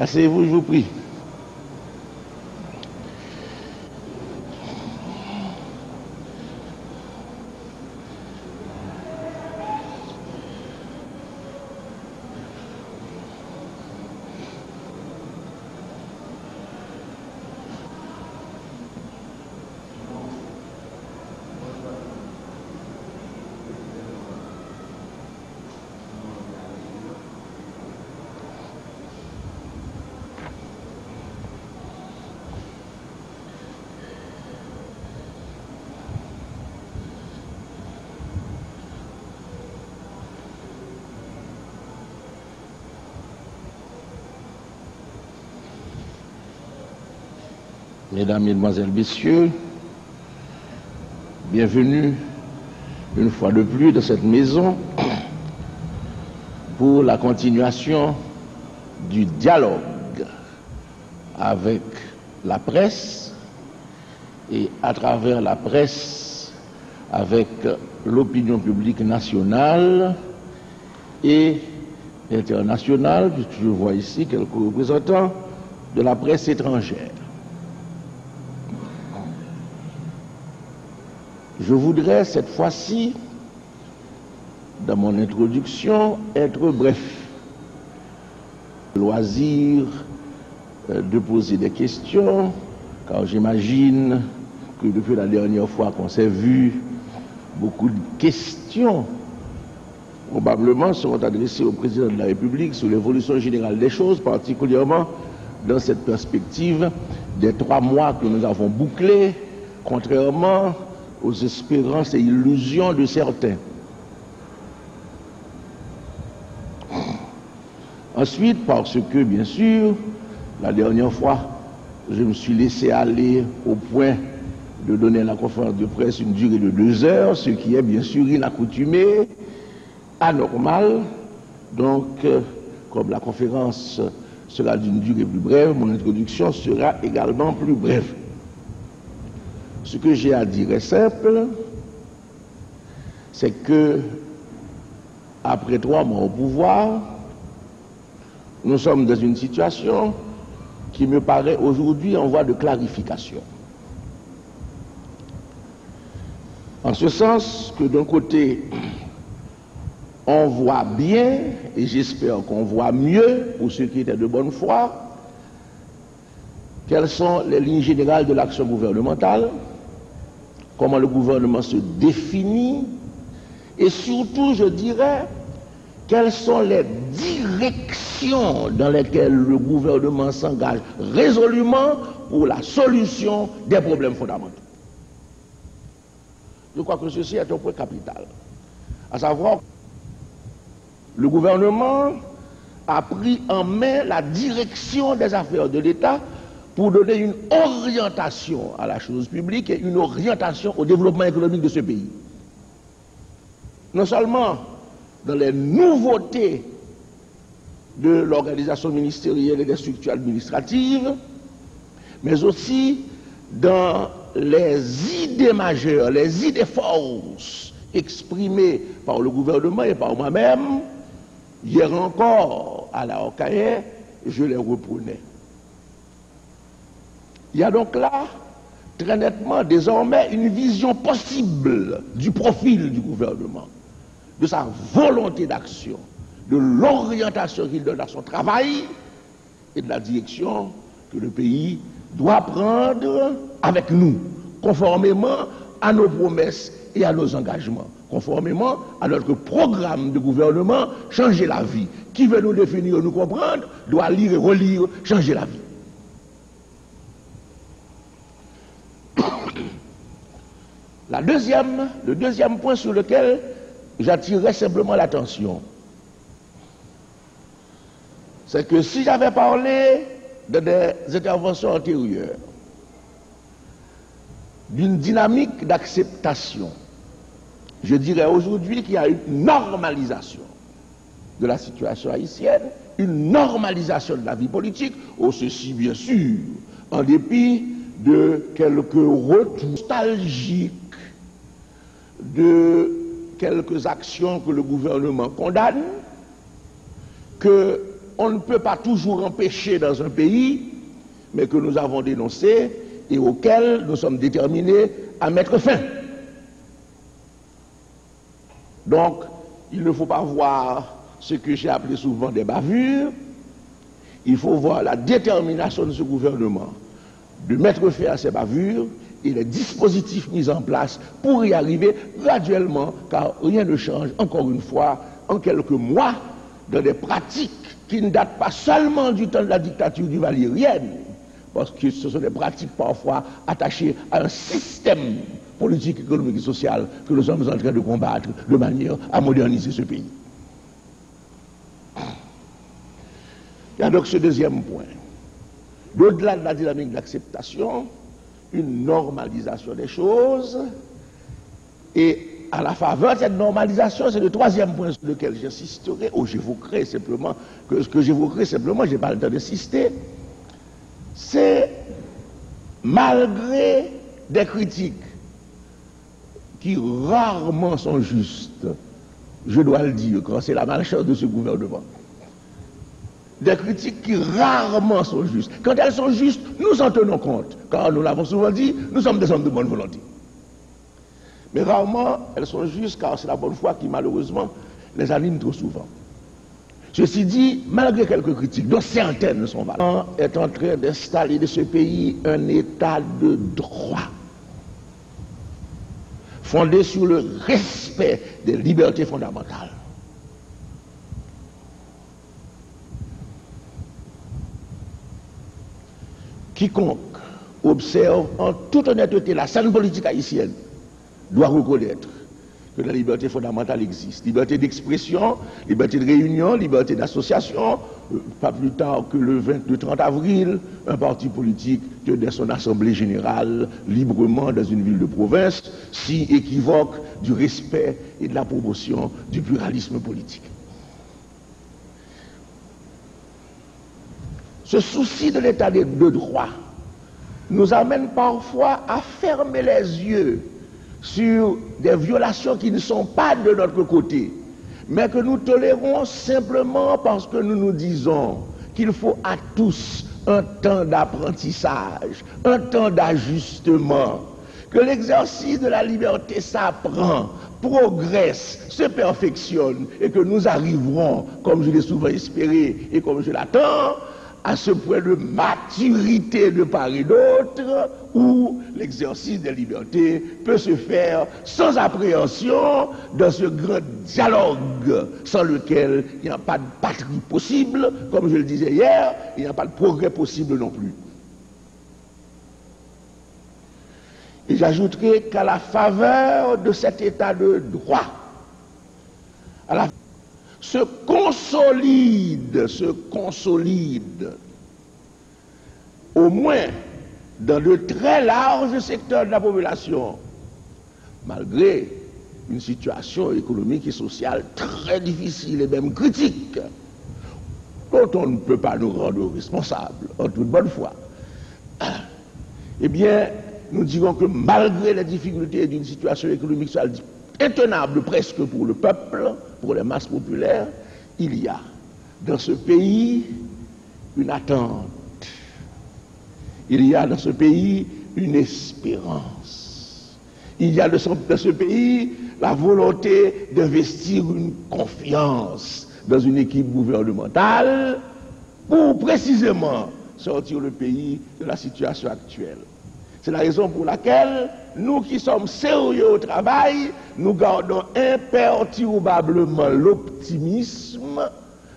Asseyez-vous, je vous prie. Mesdames, Mesdemoiselles, Messieurs, bienvenue une fois de plus dans cette maison pour la continuation du dialogue avec la presse et à travers la presse avec l'opinion publique nationale et internationale, puisque je vois ici quelques représentants de la presse étrangère. Je voudrais cette fois-ci, dans mon introduction, être bref. Loisir de poser des questions, car j'imagine que depuis la dernière fois qu'on s'est vu, beaucoup de questions probablement seront adressées au président de la République sur l'évolution générale des choses, particulièrement dans cette perspective des 3 mois que nous avons bouclés, contrairement aux espérances et illusions de certains. Ensuite, parce que, bien sûr, la dernière fois, je me suis laissé aller au point de donner à la conférence de presse une durée de 2 heures, ce qui est bien sûr inaccoutumé, anormal. Donc, comme la conférence sera d'une durée plus brève, mon introduction sera également plus brève. Ce que j'ai à dire est simple, c'est que, après 3 mois au pouvoir, nous sommes dans une situation qui me paraît aujourd'hui en voie de clarification. En ce sens que d'un côté, on voit bien, et j'espère qu'on voit mieux, pour ceux qui étaient de bonne foi, quelles sont les lignes générales de l'action gouvernementale, comment le gouvernement se définit, et surtout, je dirais, quelles sont les directions dans lesquelles le gouvernement s'engage résolument pour la solution des problèmes fondamentaux. Je crois que ceci est un point capital. À savoir, le gouvernement a pris en main la direction des affaires de l'État pour donner une orientation à la chose publique et une orientation au développement économique de ce pays. Non seulement dans les nouveautés de l'organisation ministérielle et des structures administratives, mais aussi dans les idées majeures, les idées forces exprimées par le gouvernement et par moi-même. Hier encore, à la Okaye, je les reprenais. Il y a donc là, très nettement, désormais, une vision possible du profil du gouvernement, de sa volonté d'action, de l'orientation qu'il donne à son travail et de la direction que le pays doit prendre avec nous, conformément à nos promesses et à nos engagements, conformément à notre programme de gouvernement, changer la vie. Qui veut nous définir et nous comprendre doit lire et relire, changer la vie. Le deuxième point sur lequel j'attirerai simplement l'attention, c'est que si j'avais parlé de des interventions antérieures, d'une dynamique d'acceptation, je dirais aujourd'hui qu'il y a une normalisation de la situation haïtienne, une normalisation de la vie politique, ceci bien sûr, en dépit de quelques retours nostalgiques, de quelques actions que le gouvernement condamne, que on ne peut pas toujours empêcher dans un pays, mais que nous avons dénoncé et auquel nous sommes déterminés à mettre fin. Donc, il ne faut pas voir ce que j'ai appelé souvent des bavures, il faut voir la détermination de ce gouvernement de mettre fin à ces bavures et les dispositifs mis en place pour y arriver graduellement, car rien ne change, encore une fois, en quelques mois, dans des pratiques qui ne datent pas seulement du temps de la dictature du valérienne, parce que ce sont des pratiques parfois attachées à un système politique, économique et social que nous sommes en train de combattre de manière à moderniser ce pays. Il y a donc ce deuxième point. Au-delà de la dynamique d'acceptation, une normalisation des choses, et à la faveur de cette normalisation, c'est le troisième point sur lequel j'insisterai, ou j'évoquerai simplement, que ce que j'évoquerai simplement, je n'ai pas le temps d'insister, c'est malgré des critiques qui rarement sont justes, je dois le dire, quand c'est la malchance de ce gouvernement, des critiques qui rarement sont justes. Quand elles sont justes, nous en tenons compte, car nous l'avons souvent dit, nous sommes des hommes de bonne volonté. Mais rarement, elles sont justes, car c'est la bonne foi qui, malheureusement, les anime trop souvent. Ceci dit, malgré quelques critiques, dont certaines sont valables, est en train d'installer de ce pays un état de droit, fondé sur le respect des libertés fondamentales. Quiconque observe en toute honnêteté la scène politique haïtienne doit reconnaître que la liberté fondamentale existe. Liberté d'expression, liberté de réunion, liberté d'association. Pas plus tard que le 30 avril, un parti politique tenait son assemblée générale librement dans une ville de province, si équivoque du respect et de la promotion du pluralisme politique. Ce souci de l'état de droit nous amène parfois à fermer les yeux sur des violations qui ne sont pas de notre côté, mais que nous tolérons simplement parce que nous nous disons qu'il faut à tous un temps d'apprentissage, un temps d'ajustement, que l'exercice de la liberté s'apprend, progresse, se perfectionne et que nous arriverons, comme je l'ai souvent espéré et comme je l'attends, à ce point de maturité de part et d'autre où l'exercice des libertés peut se faire sans appréhension dans ce grand dialogue sans lequel il n'y a pas de patrie possible, comme je le disais hier, il n'y a pas de progrès possible non plus. Et j'ajouterai qu'à se consolide, au moins dans de très larges secteurs de la population, malgré une situation économique et sociale très difficile et même critique, dont on ne peut pas nous rendre responsables en toute bonne foi. Eh bien, nous dirons que malgré les difficultés d'une situation économique sociale intenable presque pour le peuple, pour les masses populaires, il y a dans ce pays une attente. Il y a dans ce pays une espérance. Il y a dans ce pays la volonté d'investir une confiance dans une équipe gouvernementale pour précisément sortir le pays de la situation actuelle. C'est la raison pour laquelle nous qui sommes sérieux au travail, nous gardons imperturbablement l'optimisme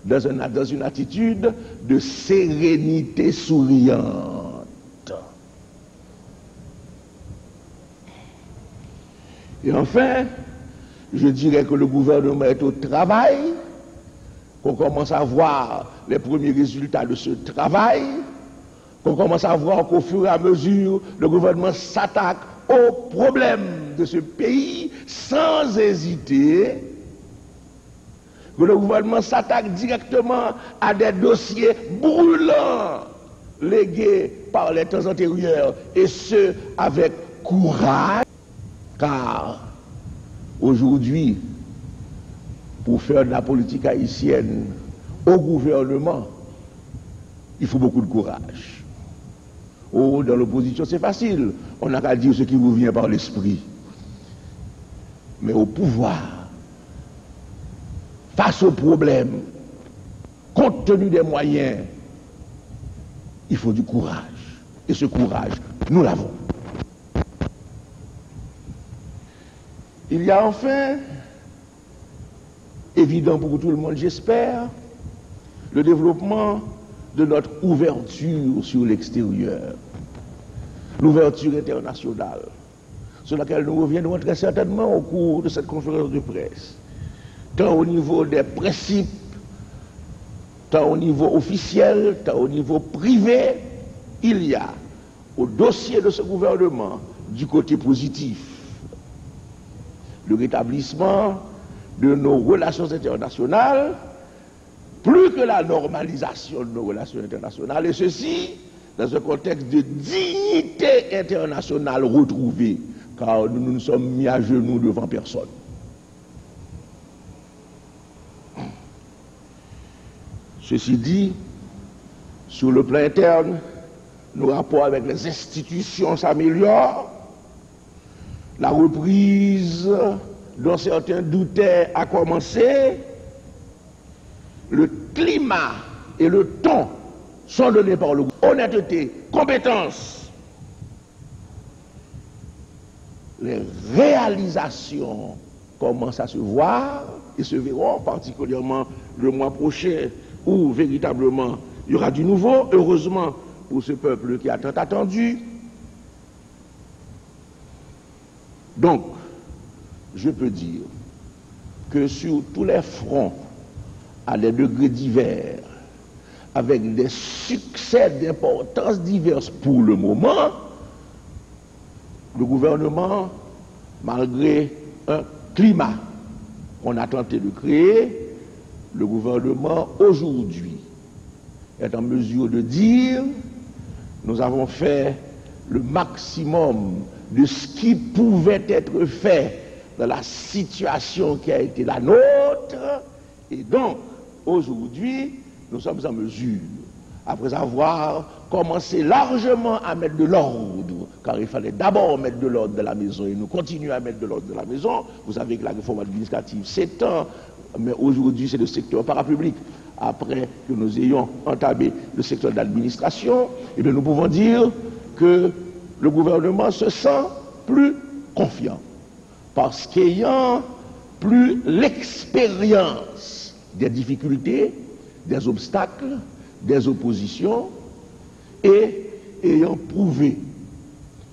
dans une attitude de sérénité souriante. Et enfin, je dirais que le gouvernement est au travail, qu'on commence à voir les premiers résultats de ce travail, qu'on commence à voir qu'au fur et à mesure, le gouvernement s'attaque aux problèmes de ce pays sans hésiter, que le gouvernement s'attaque directement à des dossiers brûlants légués par les temps antérieurs, et ce avec courage, car aujourd'hui, pour faire de la politique haïtienne, au gouvernement, il faut beaucoup de courage. Oh, dans l'opposition, c'est facile. On n'a qu'à dire ce qui vous vient par l'esprit. Mais au pouvoir, face aux problèmes, compte tenu des moyens, il faut du courage. Et ce courage, nous l'avons. Il y a enfin, évident pour tout le monde, j'espère, le développement de notre ouverture sur l'extérieur, l'ouverture internationale, sur laquelle nous reviendrons très certainement au cours de cette conférence de presse, tant au niveau des principes, tant au niveau officiel, tant au niveau privé. Il y a au dossier de ce gouvernement du côté positif le rétablissement de nos relations internationales, plus que la normalisation de nos relations internationales, et ceci dans un contexte de dignité internationale retrouvée, car nous nous sommes mis à genoux devant personne. Ceci dit, sur le plan interne, nos rapports avec les institutions s'améliorent, la reprise dont certains doutaient a commencé, le climat et le ton sont donnés par le gouvernement. Honnêteté, compétence, les réalisations commencent à se voir et se verront, particulièrement le mois prochain où véritablement il y aura du nouveau, heureusement pour ce peuple qui a tant attendu. Donc, je peux dire que sur tous les fronts, à des degrés divers, avec des succès d'importance diverses pour le moment, le gouvernement, malgré un climat qu'on a tenté de créer, le gouvernement aujourd'hui est en mesure de dire: nous avons fait le maximum de ce qui pouvait être fait dans la situation qui a été la nôtre, et donc aujourd'hui nous sommes en mesure, après avoir commencé largement à mettre de l'ordre, car il fallait d'abord mettre de l'ordre dans la maison, et nous continuons à mettre de l'ordre dans la maison. Vous savez que la réforme administrative s'étend, mais aujourd'hui c'est le secteur parapublic. Après que nous ayons entamé le secteur d'administration, et bien nous pouvons dire que le gouvernement se sent plus confiant, parce qu'ayant plus l'expérience des difficultés, des obstacles, des oppositions, et ayant prouvé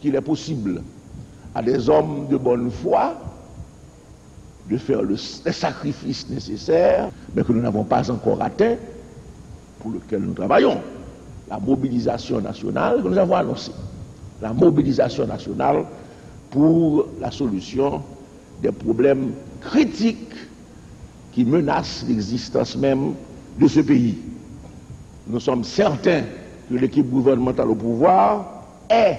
qu'il est possible à des hommes de bonne foi de faire les sacrifices nécessaires, mais que nous n'avons pas encore atteint, pour lequel nous travaillons. La mobilisation nationale que nous avons annoncée. La mobilisation nationale pour la solution des problèmes critiques qui menacent l'existence même de ce pays. Nous sommes certains que l'équipe gouvernementale au pouvoir est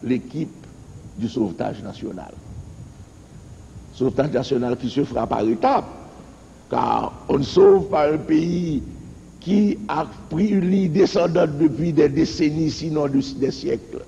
l'équipe du sauvetage national. Sauvetage national qui se fera par étapes, car on ne sauve pas un pays qui a pris une ligne descendante depuis des décennies, sinon des siècles.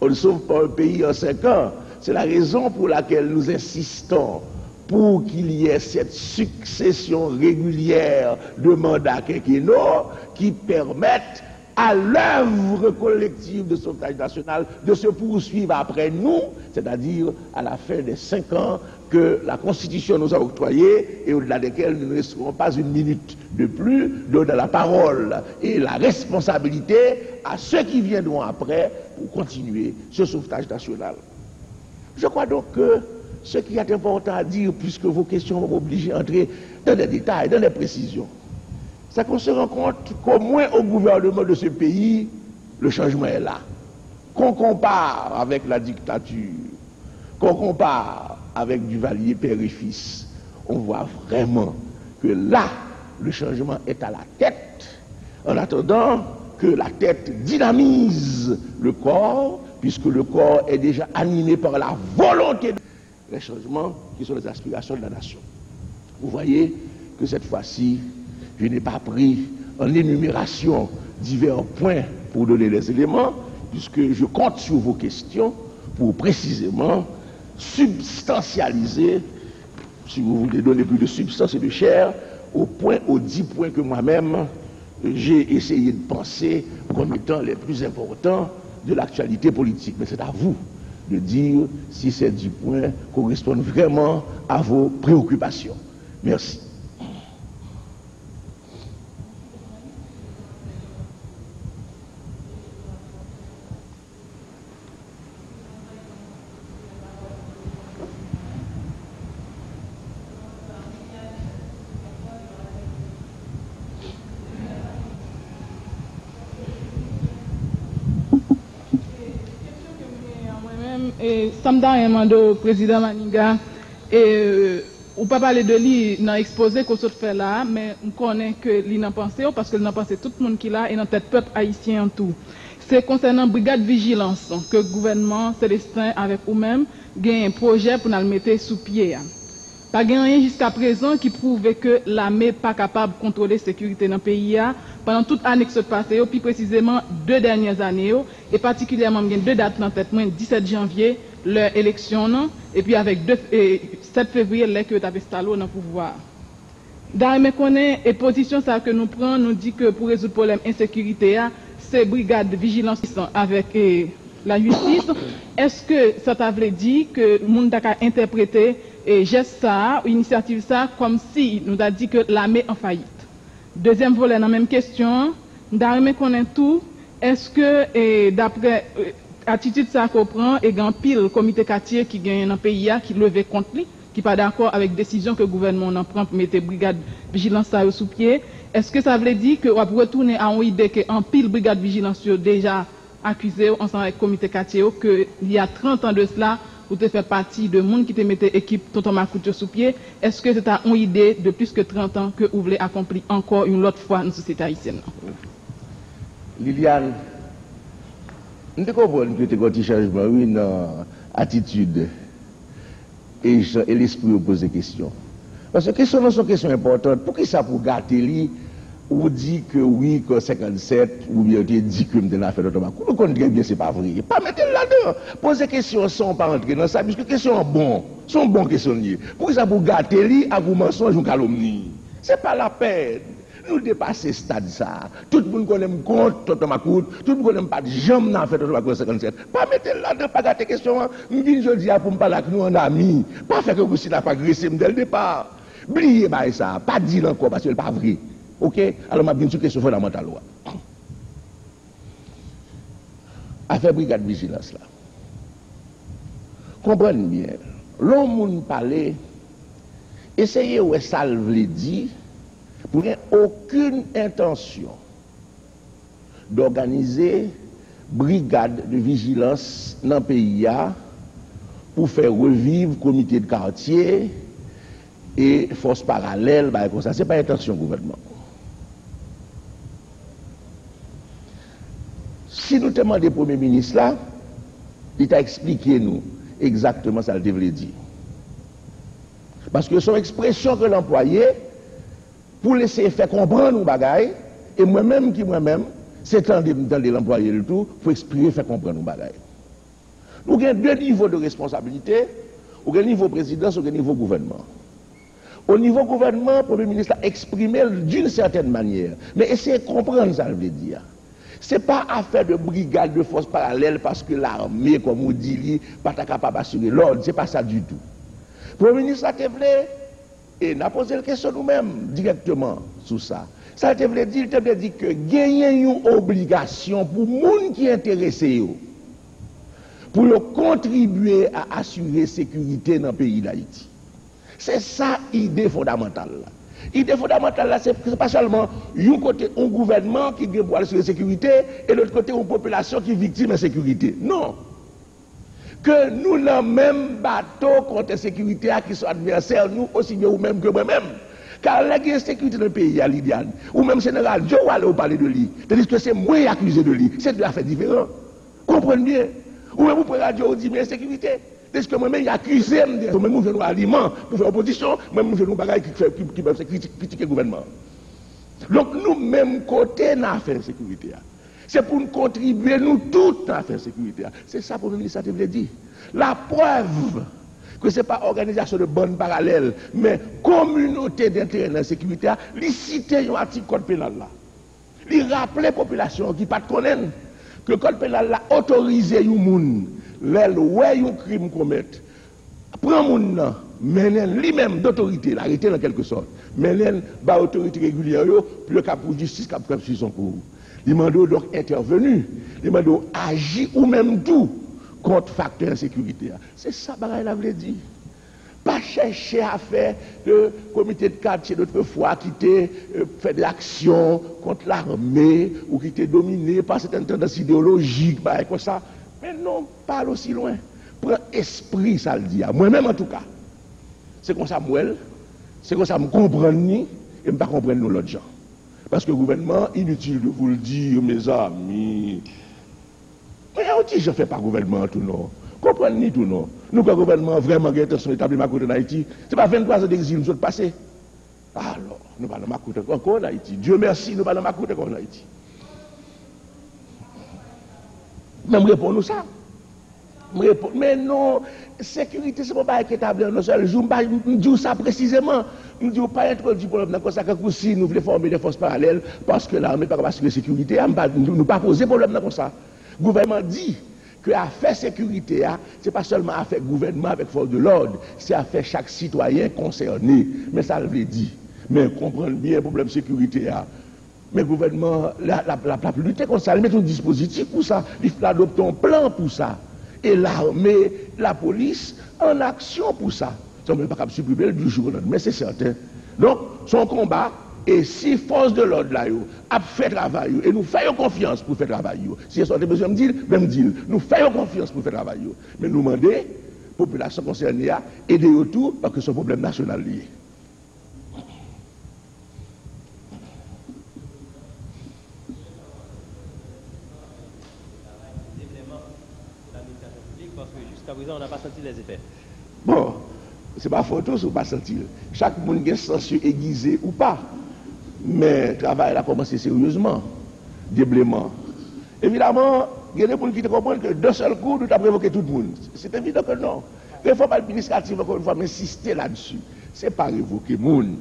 On ne sauve pas un pays en 5 ans. C'est la raison pour laquelle nous insistons pour qu'il y ait cette succession régulière de mandats quinquennaux qui permettent à l'œuvre collective de sauvetage national de se poursuivre après nous, c'est-à-dire à la fin des 5 ans que la Constitution nous a octroyés et au-delà desquels nous ne resterons pas une minute de plus, donnant la parole et la responsabilité à ceux qui viendront après pour continuer ce sauvetage national. Je crois donc que ce qui est important à dire, puisque vos questions vont m'obliger à entrer dans des détails, dans des précisions, c'est qu'on se rend compte qu'au moins au gouvernement de ce pays, le changement est là. Qu'on compare avec la dictature, qu'on compare avec Duvalier père et fils, on voit vraiment que là, le changement est à la tête, en attendant que la tête dynamise le corps, puisque le corps est déjà animé par la volonté des changements qui sont les aspirations de la nation. Vous voyez que cette fois-ci, Je n'ai pas pris en énumération divers points pour donner les éléments, puisque je compte sur vos questions pour précisément substantialiser, si vous voulez donner plus de substance et de chair, aux 10 points que moi-même j'ai essayé de penser comme étant les plus importants de l'actualité politique. Mais c'est à vous de dire si ces 10 points correspondent vraiment à vos préoccupations. Merci. Et Samda Emando, président Maninga, et ou pas parler de lui dans l'exposé qu'on se fait là, mais on connaît que lui n'a pensé, parce que lui n'a pensé tout le monde qui l'a et dans tête peuple haïtien en tout. C'est concernant brigade vigilance que le gouvernement Célestin avec vous-même gagne un projet pour nous le mettre sous pied. Pas rien jusqu'à présent qui prouve que l'armée n'est pas capable de contrôler la sécurité dans le pays pendant toute l'année qui se passe, puis précisément 2 dernières années, et particulièrement 2 dates dans tête, 17 janvier, leur élection, et puis avec 7 février, là que tu as installé dans le pouvoir. Dans mes connaît et position ça que nous prenons, nous dit que pour résoudre le problème insécurité, c'est brigade de vigilance avec la justice. Est-ce que ça t'avait dit que le monde a interprété et geste ça, ou initiative ça, comme si nous a dit que l'armée en faillite? Deuxième volet dans la même question, nous connaît tout. Est-ce que, d'après l'attitude ça qu'on prend, et grand pile comité quartier qui gagne dans le pays, qui levait contre lui, qui n'est pas d'accord avec la décision que le gouvernement prend pour mettre brigade vigilance ça sous pied, est-ce que ça veut dire que on va retourner à une idée qu'en pile brigade vigilance déjà accusé ensemble avec le comité quartier qu'il y a 30 ans de cela, vous te faites partie de monde qui te mettait équipe Tonton Macoute sous pied? Est-ce que c'est une idée de plus que 30 ans que vous voulez accomplir encore une autre fois dans la société haïtienne? Liliane, nous comprenons que tu as un petit changement, une attitude et l'esprit de poser des questions. Parce que les questions sont questions importantes. Pour qui ça pour gâter lui? Ou dit que oui, que 57, ou bien tu dit que je fait d'autres. Nous connaissons bien, c'est pas vrai. Pas mettre là-dedans. Poser des questions sans pas entrer dans ça, puisque les questions sont bonnes questions. Pour ça, pour gâter lui, à vous mensonge ou calomnie. C'est pas la peine. Nous dépasser ce stade ça. Tout le monde connaît compte, Tonton Macoute, tout le monde connaît pas de jamais n'a fait Tonton Macoute 57. Pas mettre là-dedans, pas gâter question. Je viens je dis pour me parler avec nous en amis. Pas faire que vous si n'a pas agressé dès le départ. Oubliez ça. Pas dire encore parce que c'est pas vrai. Ok? Alors, je vais une question fondamentale. Affaire brigade vigilance là. Comprenez bien. L'homme parle, essayez où ça le dit, pour qu'il n'y ait aucune intention d'organiser brigade de vigilance dans le pays pour faire revivre le comité de quartier et force parallèle. Ce n'est pas l'intention du gouvernement. Si nous demandons au Premier ministre là, il t'a expliqué nous exactement ça qu'il devait dire. Parce que son expression que l'employé, pour laisser faire comprendre nos bagailles, et moi-même, c'est temps de l'employé le tout, pour exprimer, faire comprendre nos bagailles. Nous avons 2 niveaux de responsabilité, au niveau présidence, au niveau gouvernement. Au niveau gouvernement, le Premier ministre a exprimé d'une certaine manière, mais essayez de comprendre ça, je veux dire. Ce n'est pas affaire de brigade de force parallèle parce que l'armée, comme on dit, n'est pas capable d'assurer l'ordre. Ce n'est pas ça du tout. Le Premier ministre a été voulu, et n'a posé la question nous-mêmes directement sur ça. Ça a été voulu dire, il a dit que gagner une obligation pour les gens qui sont intéressés, pour contribuer à assurer la sécurité dans le pays d'Haïti. C'est ça l'idée fondamentale. L'idée fondamentale, c'est pas seulement un côté un gouvernement qui doit sur la sécurité et l'autre côté une population qui est victime de sécurité. Non. Que nous, dans le même bateau contre la sécurité, qui sont adversaires, nous aussi bien ou même que moi-même. Car la sécurité dans le pays, Lydiane, ou même général, Joe Wale parler de lui, c'est-à-dire que c'est moi accusé de lui. C'est deux affaires différentes. Comprenez bien. Ou même vous prenez la radio, dit bien sécurité. Est-ce que moi-même, il accuse, moi-même, je veux aliment pour faire opposition, moi-même, je veux bagaille qui peuvent critiquer le gouvernement. Donc nous-mêmes, côté dans l'affaire de sécurité, c'est pour nous contribuer, nous tous, dans l'affaire de sécurité. C'est ça pour nous, ça te veut dire. La preuve que ce n'est pas organisation de bonne parallèle, mais communauté d'intérêt dans la sécurité, il cite un article code pénal là. Il rappelle la population qui ne connaissent pas que le code pénal a autorisé les gens, les un crime commettre, prend les gens, mais lui-même d'autorité, l'arrêter en quelque sorte, mais par autorité régulière, puis le cap pour justice, cap pour son cours. Les mandats donc intervenus, les mandats agir ou même tout contre facteur de sécurité. C'est ça que la veut dire. Pas chercher à faire le comité de quartier d'autrefois qui était fait de l'action contre l'armée ou qui était dominé par certaines tendances idéologiques, comme ça. Mais non, pas aussi loin. Prends esprit, ça le dit. Moi-même en tout cas. C'est comme ça, moi, c'est comme ça, je comprends ni et je ne comprends pas l'autre gens. Parce que le gouvernement, inutile de vous le dire, mes amis. Mais je ne fais pas gouvernement tout non. Comprenez ni tout non. Nous, que le gouvernement vraiment a intention d'établir ma côte en Haïti, ce n'est pas 23 ans d'exil, nous sommes passés. Alors, nous parlons de ma côte encore en Haïti. Dieu merci, nous parlons de ma côte encore en Haïti. Mais me répondons ça. Mais non, sécurité, ce n'est pas établir un seul jour. Je dis ça précisément. Je ne dis pas introduire le problème dans ça que si nous voulons former des forces parallèles parce que l'armée n'est pas capable de sécurité, nous ne pas poser problème dans ça. Le gouvernement dit que l'affaire sécurité, ce n'est pas seulement affaire gouvernement avec force de l'ordre, c'est affaire chaque citoyen concerné. Mais ça le veut dire. Mais comprendre bien le problème de sécurité. Mais le gouvernement, la lutter contre ça, il met un dispositif pour ça, il adopte un plan pour ça. Et l'armée, la police, en action pour ça. Ça ne peut pas supprimer du jour au lendemain, mais c'est certain. Donc, son combat, et si force de l'ordre là, a fait travail, et nous faisons confiance pour faire travail. Si ils ont besoin de dire, même dire, nous faisons confiance pour faire travail. Mais nous demandons, la population concernée, à aider autour, parce que c'est un problème national lié. Parce que jusqu'à présent, on n'a pas senti les effets. Bon, c'est pas photo, c'est pas sentir. Chaque monde a un sens aiguisé ou pas. Mais le travail a commencé sérieusement, déblément. Évidemment, il y a des gens qui comprennent que d'un seul coup, nous avons provoqué tout le monde. C'est évident que non. Réforme administrative, encore une fois, insister là-dessus. Ce n'est pas révoquer le monde.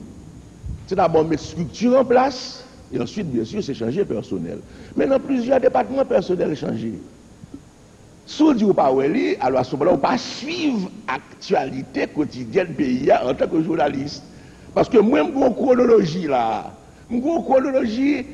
C'est d'abord mettre structure en place, et ensuite, bien sûr, c'est changer personnel. Mais dans plusieurs départements, personnel est changé. Si vous dites pas alors à ce moment-là, on ne peut pas suivre l'actualité quotidienne du pays en tant que journaliste. Parce que moi, je une chronologie là. Une chronologie,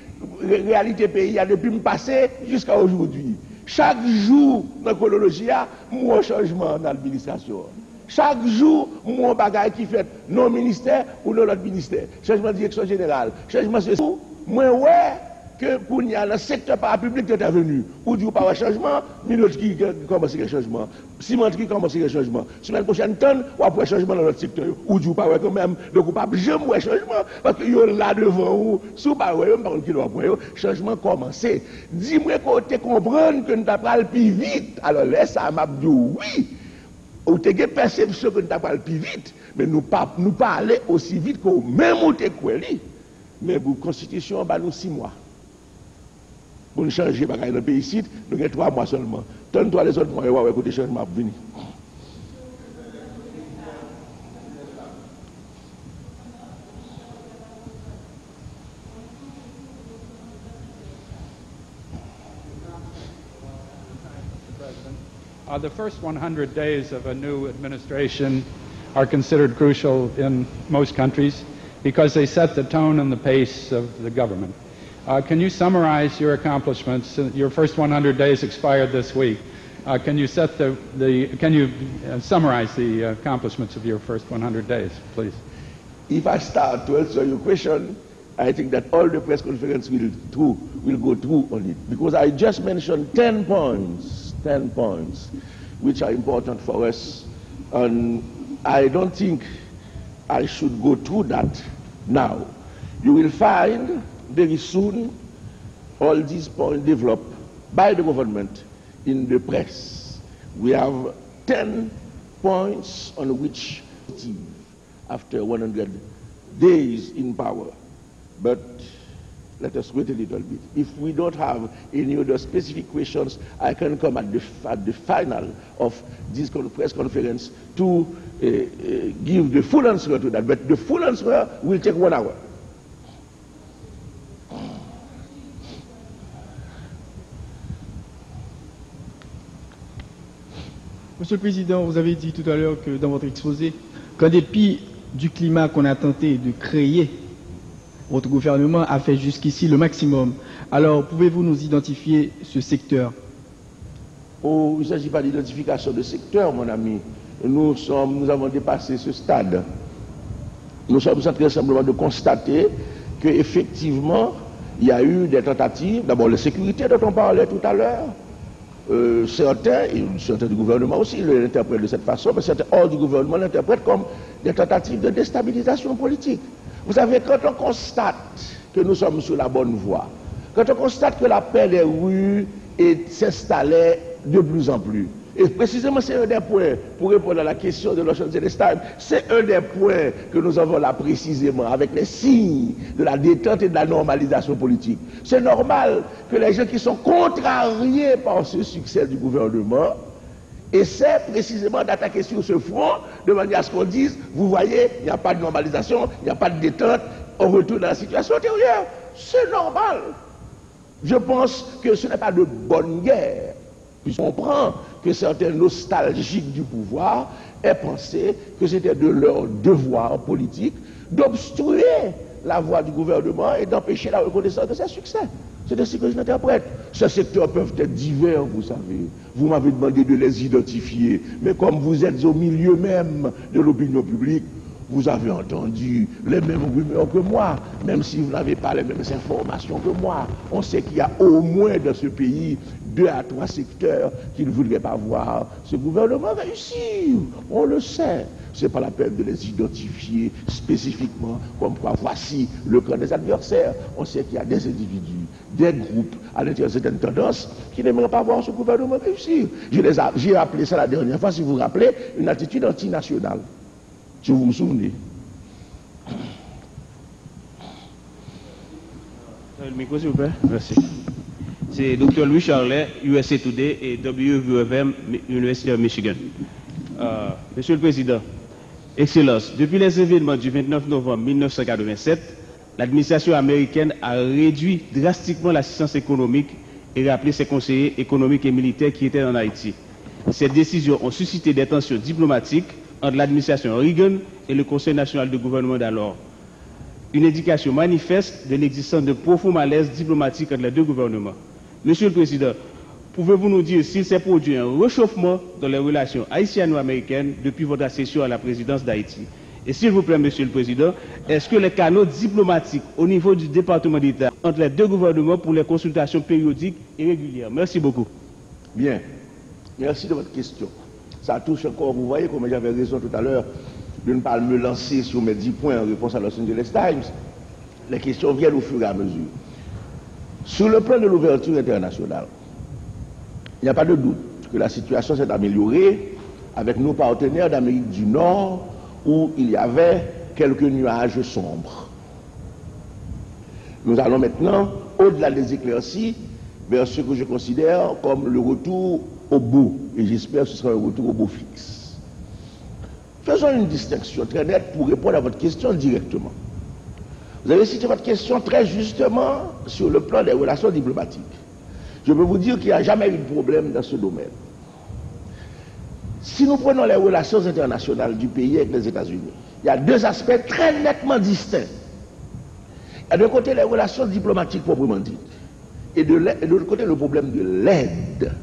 réalité pays depuis me passer jusqu'à aujourd'hui. Chaque jour, dans la chronologie, il y a un changement dans l'administration. Chaque jour, mon bagage qui fait non ministère ou non l'autre ministère. Changement de direction générale. Changement de tout. Moi, ouais. Que pour y aller, le secteur parapublic qui est intervenu, ou du pas un changement, ni l'autre qui commence le changement, ciment qui commence le changement, semaine prochaine, tonne, ou après changement dans notre secteur, ou du pas quand même, donc ou pas jamais un changement, parce que yo là devant ou, sous pas ouais, par contre, qui doit point, changement commencé. Dis-moi côté comprendre que nous t'apprenons plus vite, alors laisse ça m'a dit oui, ou t'es une perception que nous t'apprenons plus vite, mais nous pas aller aussi vite qu'au même où t'es quoi, mais pour la constitution, bah nous 6 mois. Pour nous changer dans le pays ici, nous avons 3 mois seulement. Donne-toi les autres mois, on va écouter changement pour venir. The first 100 days of a new administration are considered crucial in most countries because they set the tone and the pace of the government. Can you summarize your accomplishments? Your first 100 days expired this week. Can you summarize the accomplishments of your first 100 days, please? If I start to answer your question, I think that all the press conference will go through on it, because I just mentioned 10 points, which are important for us, and I don't think I should go through that now. You will find very soon all these points developed by the government in the press. We have 10 points on which after 100 days in power. But let us wait a little bit. If we don't have any other specific questions, I can come at the final of this press conference to give the full answer to that. But the full answer will take 1 hour. Monsieur le Président, vous avez dit tout à l'heure que dans votre exposé, qu'en dépit du climat qu'on a tenté de créer, votre gouvernement a fait jusqu'ici le maximum. Alors, pouvez-vous nous identifier ce secteur? Oh, il ne s'agit pas d'identification de secteur, mon ami. Nous avons dépassé ce stade. Nous sommes en train simplement de constater qu'effectivement, il y a eu des tentatives. D'abord, la sécurité dont on parlait tout à l'heure. Certains du gouvernement aussi l'interprètent de cette façon, mais certains hors du gouvernement l'interprètent comme des tentatives de déstabilisation politique. Vous savez, quand on constate que nous sommes sur la bonne voie, quand on constate que la paix des rues s'installait de plus en plus, et précisément c'est un des points, pour répondre à la question de Los Angeles Times, c'est un des points que nous avons là précisément, avec les signes de la détente et de la normalisation politique. C'est normal que les gens qui sont contrariés par ce succès du gouvernement essaient précisément d'attaquer sur ce front de manière à ce qu'on dise, vous voyez, il n'y a pas de normalisation, il n'y a pas de détente, on retourne dans la situation antérieure. C'est normal. Je pense que ce n'est pas de bonne guerre. Puisqu'on comprend que certains nostalgiques du pouvoir aient pensé que c'était de leur devoir politique d'obstruer la voie du gouvernement et d'empêcher la reconnaissance de ses succès. C'est ainsi que je l'interprète. Ces secteurs peuvent être divers, vous savez. Vous m'avez demandé de les identifier. Mais comme vous êtes au milieu même de l'opinion publique, vous avez entendu les mêmes rumeurs que moi, même si vous n'avez pas les mêmes informations que moi. On sait qu'il y a au moins dans ce pays 2 à 3 secteurs qui ne voudraient pas voir ce gouvernement réussir. On le sait. Ce n'est pas la peine de les identifier spécifiquement comme quoi voici le camp des adversaires. On sait qu'il y a des individus, des groupes à l'intérieur de certaines tendances qui n'aimeraient pas voir ce gouvernement réussir. J'ai appelé ça la dernière fois, si vous vous rappelez, une attitude antinationale. Si vous vous souvenez. Le micro, s'il vous plaît. Merci. C'est Dr. Louis Charlet, USA Today et WVFM, Université de Michigan. Monsieur le Président, Excellence, depuis les événements du 29 novembre 1987, l'administration américaine a réduit drastiquement l'assistance économique et rappelé ses conseillers économiques et militaires qui étaient en Haïti. Ces décisions ont suscité des tensions diplomatiques entre l'administration Reagan et le Conseil national de gouvernement d'alors. Une indication manifeste de l'existence de profonds malaises diplomatiques entre les deux gouvernements. Monsieur le Président, pouvez-vous nous dire s'il s'est produit un réchauffement dans les relations haïtiano-américaines depuis votre accession à la présidence d'Haïti? Et s'il vous plaît, Monsieur le Président, est-ce que les canaux diplomatiques au niveau du département d'État entre les deux gouvernements pour les consultations périodiques et régulières? Merci beaucoup. Bien. Merci de votre question. Ça touche encore, vous voyez, comme j'avais raison tout à l'heure, de ne pas me lancer sur mes 10 points en réponse à Los Angeles Times. Les questions viennent au fur et à mesure. Sur le plan de l'ouverture internationale, il n'y a pas de doute que la situation s'est améliorée avec nos partenaires d'Amérique du Nord où il y avait quelques nuages sombres. Nous allons maintenant, au-delà des éclaircies, vers ce que je considère comme le retour au beau. Et j'espère que ce sera un retour au beau fixe. Faisons une distinction très nette pour répondre à votre question directement. Vous avez cité votre question très justement sur le plan des relations diplomatiques. Je peux vous dire qu'il n'y a jamais eu de problème dans ce domaine. Si nous prenons les relations internationales du pays avec les États-Unis, il y a 2 aspects très nettement distincts. Il y a d'un côté les relations diplomatiques proprement dites, et de l'autre côté le problème de l'aide.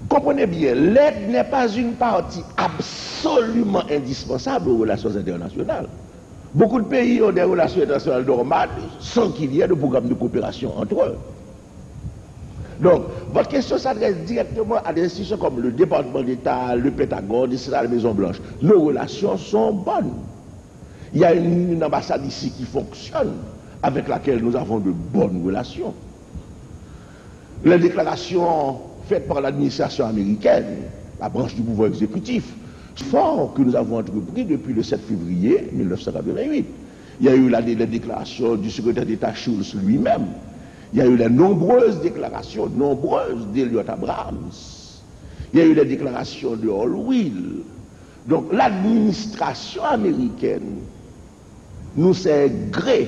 Comprenez bien, l'aide n'est pas une partie absolument indispensable aux relations internationales. Beaucoup de pays ont des relations internationales normales sans qu'il y ait de programme de coopération entre eux. Donc, votre question s'adresse directement à des institutions comme le département d'État, le Pentagone, et la Maison-Blanche. Nos relations sont bonnes. Il y a une ambassade ici qui fonctionne, avec laquelle nous avons de bonnes relations. Les déclarations faites par l'administration américaine, la branche du pouvoir exécutif, fort que nous avons entrepris depuis le 7 février 1988. Il y a eu les déclarations du secrétaire d'État Schulz lui-même. Il y a eu les nombreuses déclarations, d'Elliott Abrams. Il y a eu les déclarations de Holwill. Donc l'administration américaine nous sait gré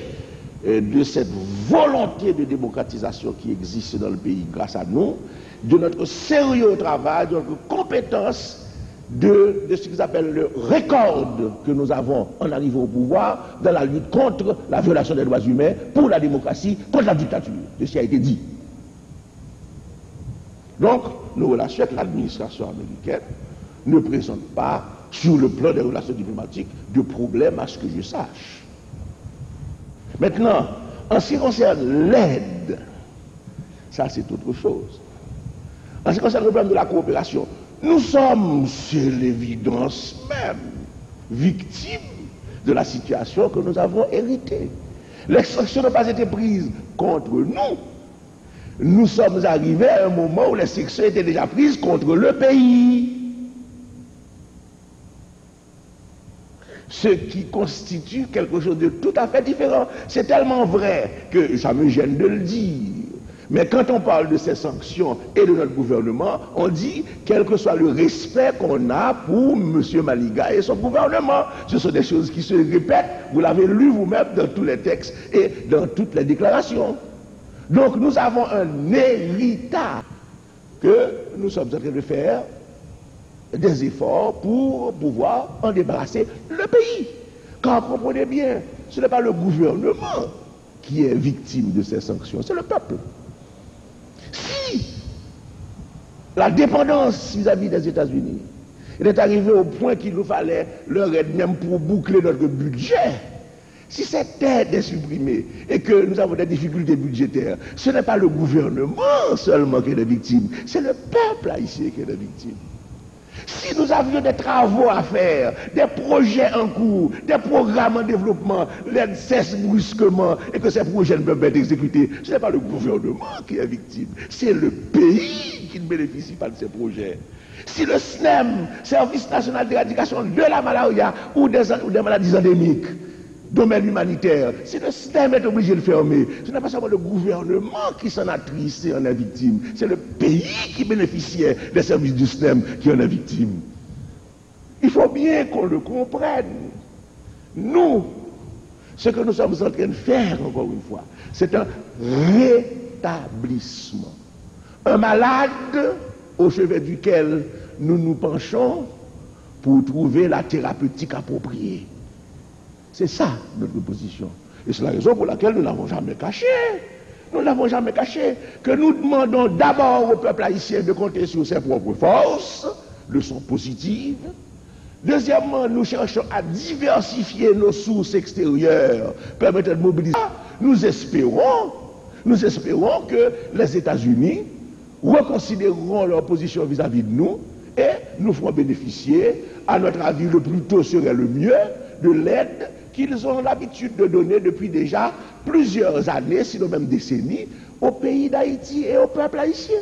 de cette volonté de démocratisation qui existe dans le pays grâce à nous, de notre sérieux travail, de notre compétence, de ce qu'ils appellent le record que nous avons en arrivant au pouvoir dans la lutte contre la violation des droits humains, pour la démocratie, contre la dictature. Ceci a été dit. Donc, nos relations avec l'administration américaine ne présentent pas, sur le plan des relations diplomatiques, de problème à ce que je sache. Maintenant, en ce qui concerne l'aide, ça c'est autre chose. En ce qui concerne le problème de la coopération, nous sommes, c'est l'évidence même, victimes de la situation que nous avons héritée. Les sanctions n'ont pas été prises contre nous. Nous sommes arrivés à un moment où les sanctions étaient déjà prises contre le pays. Ce qui constitue quelque chose de tout à fait différent. C'est tellement vrai que ça me gêne de le dire. Mais quand on parle de ces sanctions et de notre gouvernement, on dit, quel que soit le respect qu'on a pour M. Maliga et son gouvernement. Ce sont des choses qui se répètent, vous l'avez lu vous-même dans tous les textes et dans toutes les déclarations. Donc nous avons un héritage que nous sommes en train de faire des efforts pour pouvoir en débarrasser le pays. Car comprenez bien, ce n'est pas le gouvernement qui est victime de ces sanctions, c'est le peuple. Si la dépendance vis-à-vis des États-Unis est arrivée au point qu'il nous fallait leur aide même pour boucler notre budget, si cette aide est supprimée et que nous avons des difficultés budgétaires, ce n'est pas le gouvernement seulement qui est victime, c'est le peuple haïtien qui est victime. Si nous avions des travaux à faire, des projets en cours, des programmes en développement, l'aide cesse brusquement et que ces projets ne peuvent pas être exécutés, ce n'est pas le gouvernement qui est victime, c'est le pays qui ne bénéficie pas de ces projets. Si le SNEM, Service national d'éradication de la malaria ou des maladies endémiques, domaine humanitaire, si le SNEM est obligé de fermer, ce n'est pas seulement le gouvernement qui s'en a triste et en est victime, c'est le pays qui bénéficiait des services du SNEM qui en est victime. Il faut bien qu'on le comprenne. Nous, ce que nous sommes en train de faire, encore une fois, c'est un rétablissement. Un malade au chevet duquel nous nous penchons pour trouver la thérapeutique appropriée. C'est ça notre position. Et c'est la raison pour laquelle nous n'avons jamais caché. Nous n'avons jamais caché que nous demandons d'abord au peuple haïtien de compter sur ses propres forces, leçon positive. Deuxièmement, nous cherchons à diversifier nos sources extérieures, permettant de mobiliser. Nous espérons que les États-Unis reconsidéreront leur position vis-à-vis de nous et nous feront bénéficier, à notre avis le plus tôt serait le mieux, de l'aide qu'ils ont l'habitude de donner depuis déjà plusieurs années, sinon même décennies, au pays d'Haïti et au peuple haïtien.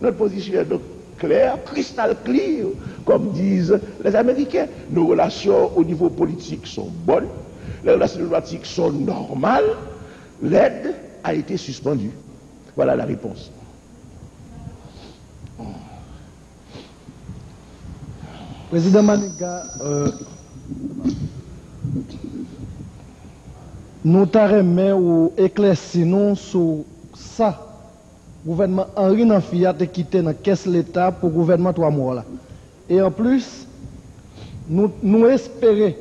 Notre position est donc claire, crystal clear, comme disent les Américains. Nos relations au niveau politique sont bonnes, les relations diplomatiques sont normales, l'aide a été suspendue. Voilà la réponse. Président Maniga, nous t'arrêtons ou éclaircissons sur ça. Le gouvernement Henri Nanfiat a quitté dans la caisse de l'État pour le gouvernement 3 mois. Là. Et en plus, nous espérons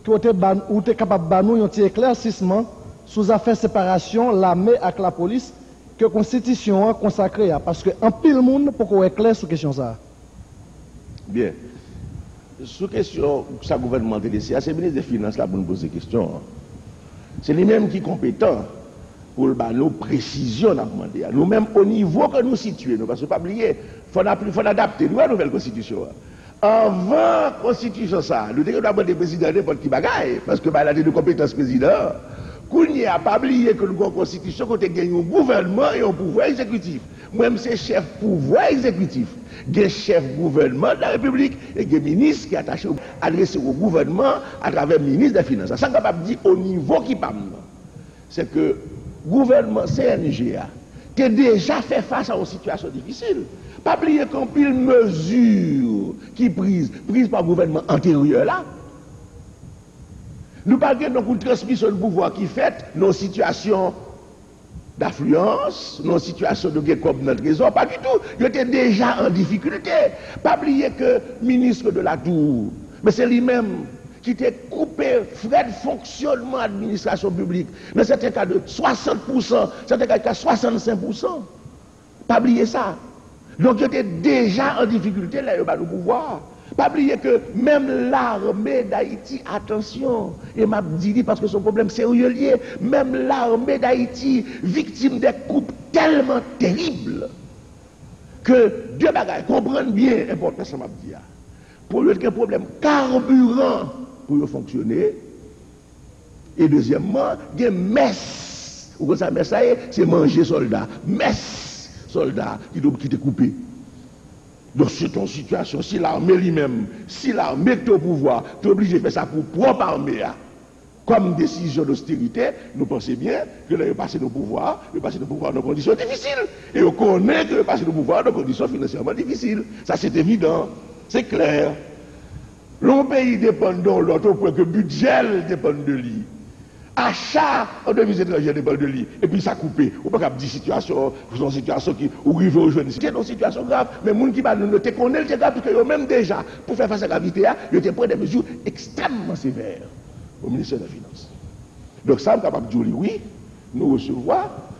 que vous êtes capable de nous un éclaircissement sur les affaires de séparation, l'armée avec la police, que la Constitution a consacrée. Parce qu'un pile de monde pour qu'on éclaire sur la question ça. Bien. Sur la question que le gouvernement a laissé, c'est le ministre des Finances là pour nous poser la question. C'est lui-même qui est compétent pour nos précisions à demander. Nous-mêmes, au niveau que nous situons, parce qu'il ne faut pas oublier, il faut adapter nous à la nouvelle constitution. Avant la constitution, nous devons demander le président n'importe qui bagaille, parce que il a des compétences président. Qu'on n'y a pas oublié que nous avons une constitution, qu'on a un gouvernement et un pouvoir exécutif. Moi-même, c'est chef pouvoir exécutif, des chef gouvernement de la République et des ministres qui attachés adressés au gouvernement à travers le ministre des Finances. Ça, capable de dire au niveau qui parle, c'est que le gouvernement CNGA a déjà fait face à une situation difficile. Pas oublier qu'en pile mesure qui prise par le gouvernement antérieur là, nous parlons de transmission de pouvoir qui fait nos situations d'affluence, nos situations de guerre comme notre trésor, pas du tout. Il était déjà en difficulté. Pas oublier que le ministre de la Tour, mais c'est lui-même qui était coupé frais de fonctionnement de l'administration publique. Dans certains cas de 60%, certains cas de 65%. Pas oublier ça. Donc il était déjà en difficulté là, il va le pouvoir. Pas oublier que même l'armée d'Haïti, attention, et m'a dit parce que son problème sérieux lié, même l'armée d'Haïti, victime des coupes tellement terribles, que deux bagages, comprennent bien l'importance ça m'a dit. Pour lui, il y a un problème carburant pour fonctionner. Et deuxièmement, il y a une messe. Ou ça, messe, c'est manger soldat. Messe soldat qui te coupé. Donc, c'est ton situation. Si l'armée lui-même, si l'armée est au pouvoir, tu es obligé de faire ça pour propre armée. Comme décision d'austérité, nous pensons bien que là, il passe nos pouvoirs dans conditions difficiles. Et on connaît que passer nos pouvoirs dans conditions financièrement difficiles. Ça, c'est évident. C'est clair. L'un pays dépendant, l'autre point que le budget dépend de lui. Achat en devises étrangères dépend de lui. Et puis ça coupé. On ne peut pas dire situation, une situation qui arrive aujourd'hui. C'est une situation grave, mais les gens qui nous te connaissent, c'est grave, parce que même déjà, pour faire face à la gravité, ils ont pris des mesures extrêmement sévères au ministère des Finances. Donc ça, on est capable de dire oui, nous recevons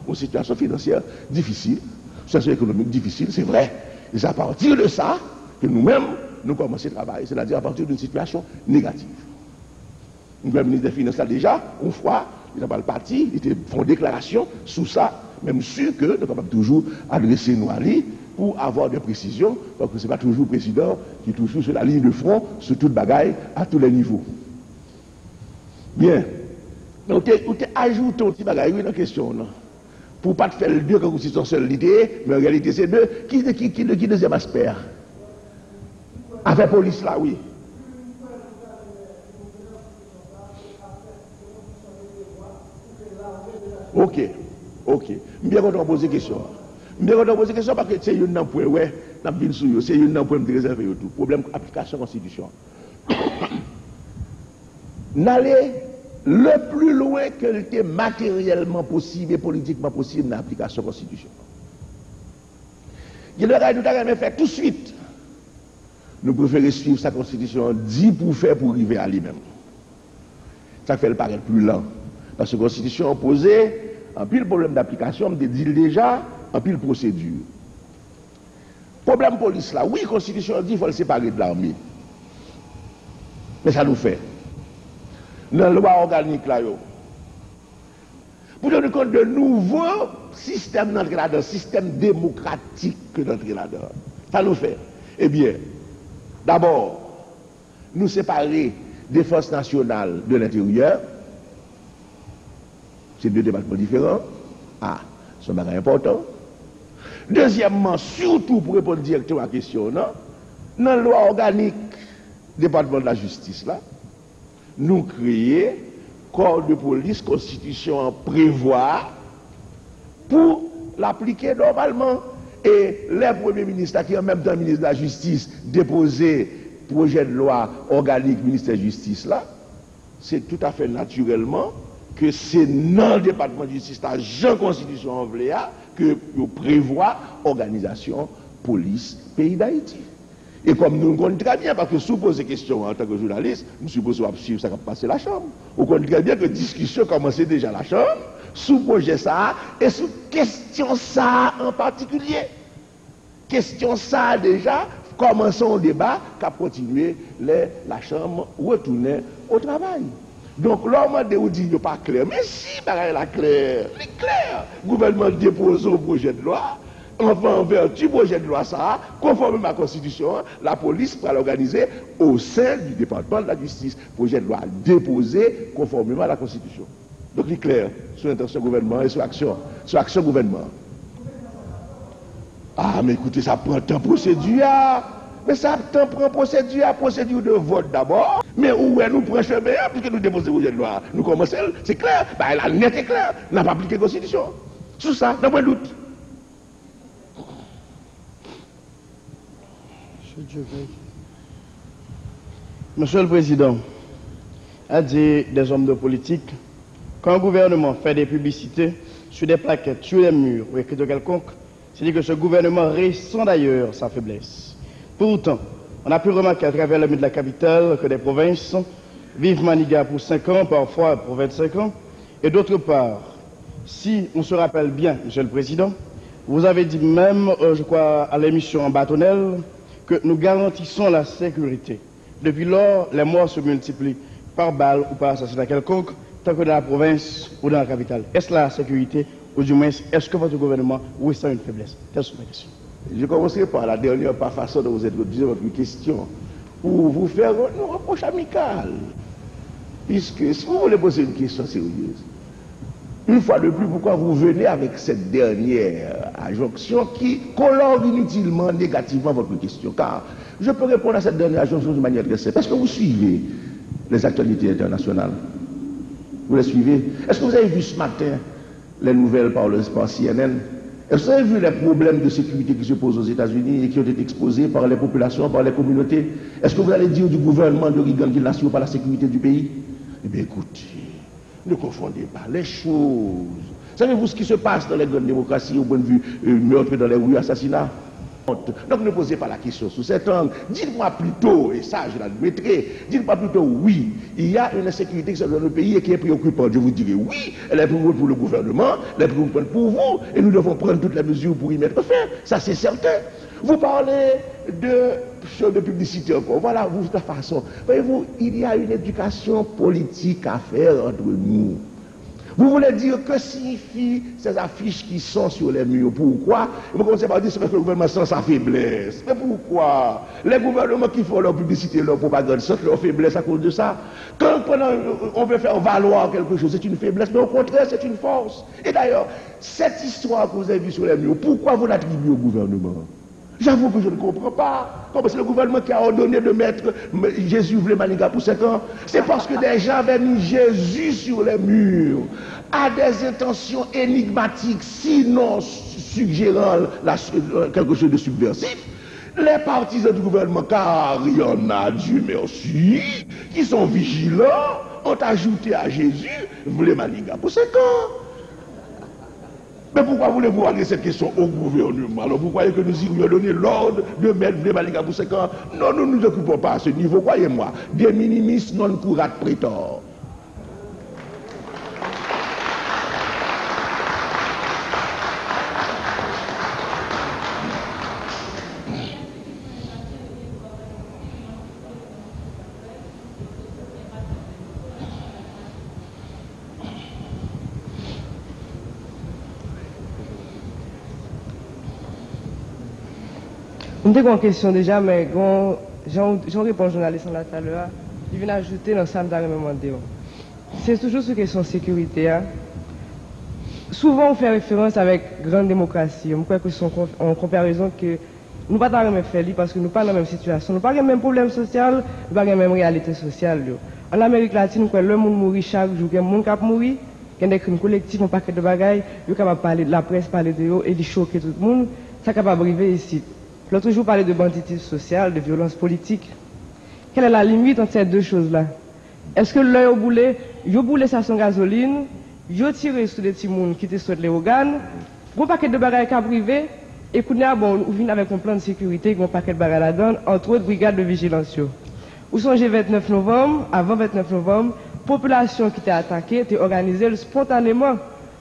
une situation financière difficile, une situation économique difficile, c'est vrai. Et c'est à partir de ça que nous-mêmes, nous commençons à travailler, c'est-à-dire à partir d'une situation négative. Le ministre des Finances a déjà, une fois, il n'a pas le parti, il était fait une déclaration sous ça, même sûr que nous sommes capables toujours adresser nous à lui pour avoir des précisions, parce que ce n'est pas toujours le président qui est toujours sur la ligne de front, sur toute bagaille, à tous les niveaux. Bien. Donc, vous ajoutez un petit bagaille dans la question, non? Pour ne pas faire le deux comme si c'est seule l'idée, mais en réalité c'est deux. Qui deuxième aspect? Avec la police là, oui. Ok. Bien content de poser question. Bien content de poser question parce que c'est une point, ouais, c'est une point de réserver tout. Problème application de la Constitution. N'allez le plus loin que le matériellement possible et politiquement possible dans l'application de la Constitution. Il y a des choses nous faire tout de suite. Nous préférons suivre sa Constitution dit pour faire pour arriver à lui-même. Ça fait le paraître plus lent. Parce que la Constitution posée, en pile problème d'application, on dit déjà, en pile procédure. Problème police là, oui, la Constitution dit qu'il faut le séparer de l'armée. Mais ça nous fait. Dans la loi organique là, pour tenir compte de nouveaux systèmes d'entrée là-dedans, système démocratique que d'entrée là-dedans. Ça nous fait. Eh bien, d'abord, nous séparer des forces nationales de l'intérieur. C'est deux départements différents. Ah, c'est un important. Deuxièmement, surtout pour répondre directement à la question, non? Dans la loi organique, département de la justice, là, nous créons corps de police, constitution prévoit pour l'appliquer normalement. Et les premiers ministres qui en même temps ministre de la justice déposé projet de loi organique ministère de la justice là, c'est tout à fait naturellement que c'est dans le département de justice, la Jean Constitution en Vléa, que vous prévoit organisation police pays d'Haïti. Et comme nous connaissons très bien, parce que sous poser question en tant que journaliste, nous supposons suivre ça qui va passer la Chambre. On connaît très bien que la discussion commençait déjà la Chambre, sous projet ça, et sous question ça en particulier. Question ça déjà, commençons le débat, qu'à continuer la Chambre retourner au travail. Donc, l'homme de dit qu'il n'est pas clair. Mais si, pareil, la clair, c'est clair. Le gouvernement dépose un projet de loi. Enfin, en vertu du projet de loi, ça, conformément à la Constitution, la police pourra l'organiser au sein du département de la justice. Projet de loi déposé conformément à la Constitution. Donc, il est clair sur l'intention du gouvernement et sur l'action gouvernement. Ah, mais écoutez, ça prend temps procédure. Mais ça prend procédure de vote d'abord. Mais où est nous prenons chemin, puisque nous déposons le projet de loi, nous commençons, c'est clair. Bah, la net est claire. On n'a pas appliqué la Constitution. Sur ça, n'a pas de doute. Monsieur le Président, a dit des hommes de politique, quand un gouvernement fait des publicités sur des plaquettes, sur les murs ou écrits de quelconque, c'est dire que ce gouvernement ressent d'ailleurs sa faiblesse. Pourtant, on a pu remarquer à travers le milieu de la capitale que des provinces vivent Maniga pour 5 ans, parfois pour 25 ans. Et d'autre part, si on se rappelle bien, Monsieur le Président, vous avez dit même, je crois, à l'émission en bâtonnelle, que nous garantissons la sécurité. Depuis lors, les morts se multiplient par balle ou par assassinat quelconque, tant que dans la province ou dans la capitale. Est-ce la sécurité, ou du moins, est-ce que votre gouvernement ressent une faiblesse? Telles sont mes questions. Je commencerai par la dernière façon dont vous introduisez votre question, pour vous faire une reproche amicale. Puisque si vous voulez poser une question sérieuse, une fois de plus, pourquoi vous venez avec cette dernière injonction qui colore inutilement, négativement votre question? Car je peux répondre à cette dernière injonction de manière très simple. Est-ce que vous suivez les actualités internationales? Vous les suivez? Est-ce que vous avez vu ce matin les nouvelles par CNN? Est-ce que vous avez vu les problèmes de sécurité qui se posent aux États-Unis et qui ont été exposés par les populations, par les communautés? Est-ce que vous allez dire du gouvernement de Reagan qu'il n'assure pas la sécurité du pays? Eh bien écoutez, ne confondez pas les choses. Savez-vous ce qui se passe dans les grandes démocraties au point de vue meurtre dans les rues, assassinats? Donc ne posez pas la question sous cet angle. Dites-moi plutôt, et ça je l'admettrai, dites-moi plutôt oui, il y a une insécurité qui se dans le pays et qui est préoccupante. Je vous dirai oui, elle est préoccupante pour le gouvernement, elle est préoccupante pour vous, et nous devons prendre toutes les mesures pour y mettre fin. Ça c'est certain. Vous parlez de publicité encore. Voilà, vous, de toute façon. Voyez-vous, il y a une éducation politique à faire entre nous. Vous voulez dire que signifient ces affiches qui sont sur les murs? Pourquoi? Vous commencez par dire que c'est parce que le gouvernement sent sa faiblesse. Mais pourquoi? Les gouvernements qui font leur publicité, leur propagande, sentent leur faiblesse à cause de ça. Quand on veut faire valoir quelque chose, c'est une faiblesse, mais au contraire, c'est une force. Et d'ailleurs, cette histoire que vous avez vue sur les murs, pourquoi vous l'attribuez au gouvernement? J'avoue que je ne comprends pas. Comme c'est le gouvernement qui a ordonné de mettre Jésus voulait Maniga pour 5 ans. C'est parce que des gens avaient mis Jésus sur les murs à des intentions énigmatiques, sinon suggérant quelque chose de subversif. Les partisans du gouvernement, car il y en a, Dieu merci, qui sont vigilants, ont ajouté à Jésus voulait Maniga pour 5 ans. Mais pourquoi voulez-vous aller cette question au gouvernement? Alors vous croyez que nous irions donner l'ordre de mettre les Maniga pour 5 ans? Non, nous ne nous occupons pas à ce niveau, croyez-moi. De minimis non curat praetor. Je me une question déjà, mais j'en réponds au journaliste en tout à l'heure. Il vient ajouter dans ça, c'est toujours sur question de sécurité. Hein. Souvent, on fait référence avec grande démocratie. On croit que c'est en comparaison que nous ne pas dans la même fait parce que nous ne pas dans la même situation. Nous pas dans le même problème social, nous pas dans la même réalité sociale. En Amérique latine, le monde mourit chaque jour, il y a des gens qui mourent, il y a des crimes collectifs, un paquet de bagailles, il y a parler de la presse, parler de eux et de choquer tout le monde. Ça capable d'arriver ici. L'autre jour, parler de banditisme social, de violence politique. Quelle est la limite entre ces deux choses-là? Est-ce que l'œil au boulet, yo boulé ça sans gasoline, yo tiré sur des petits mouns qui te souhaitent les organes, gros paquet de bagages à privé, et qu'on a bon, ou vient avec un plan de sécurité, gros paquet de bagages à la donne, entre autres brigades de vigilance. Où songez 29 novembre, avant 29 novembre, population qui était attaquée, était organisée spontanément.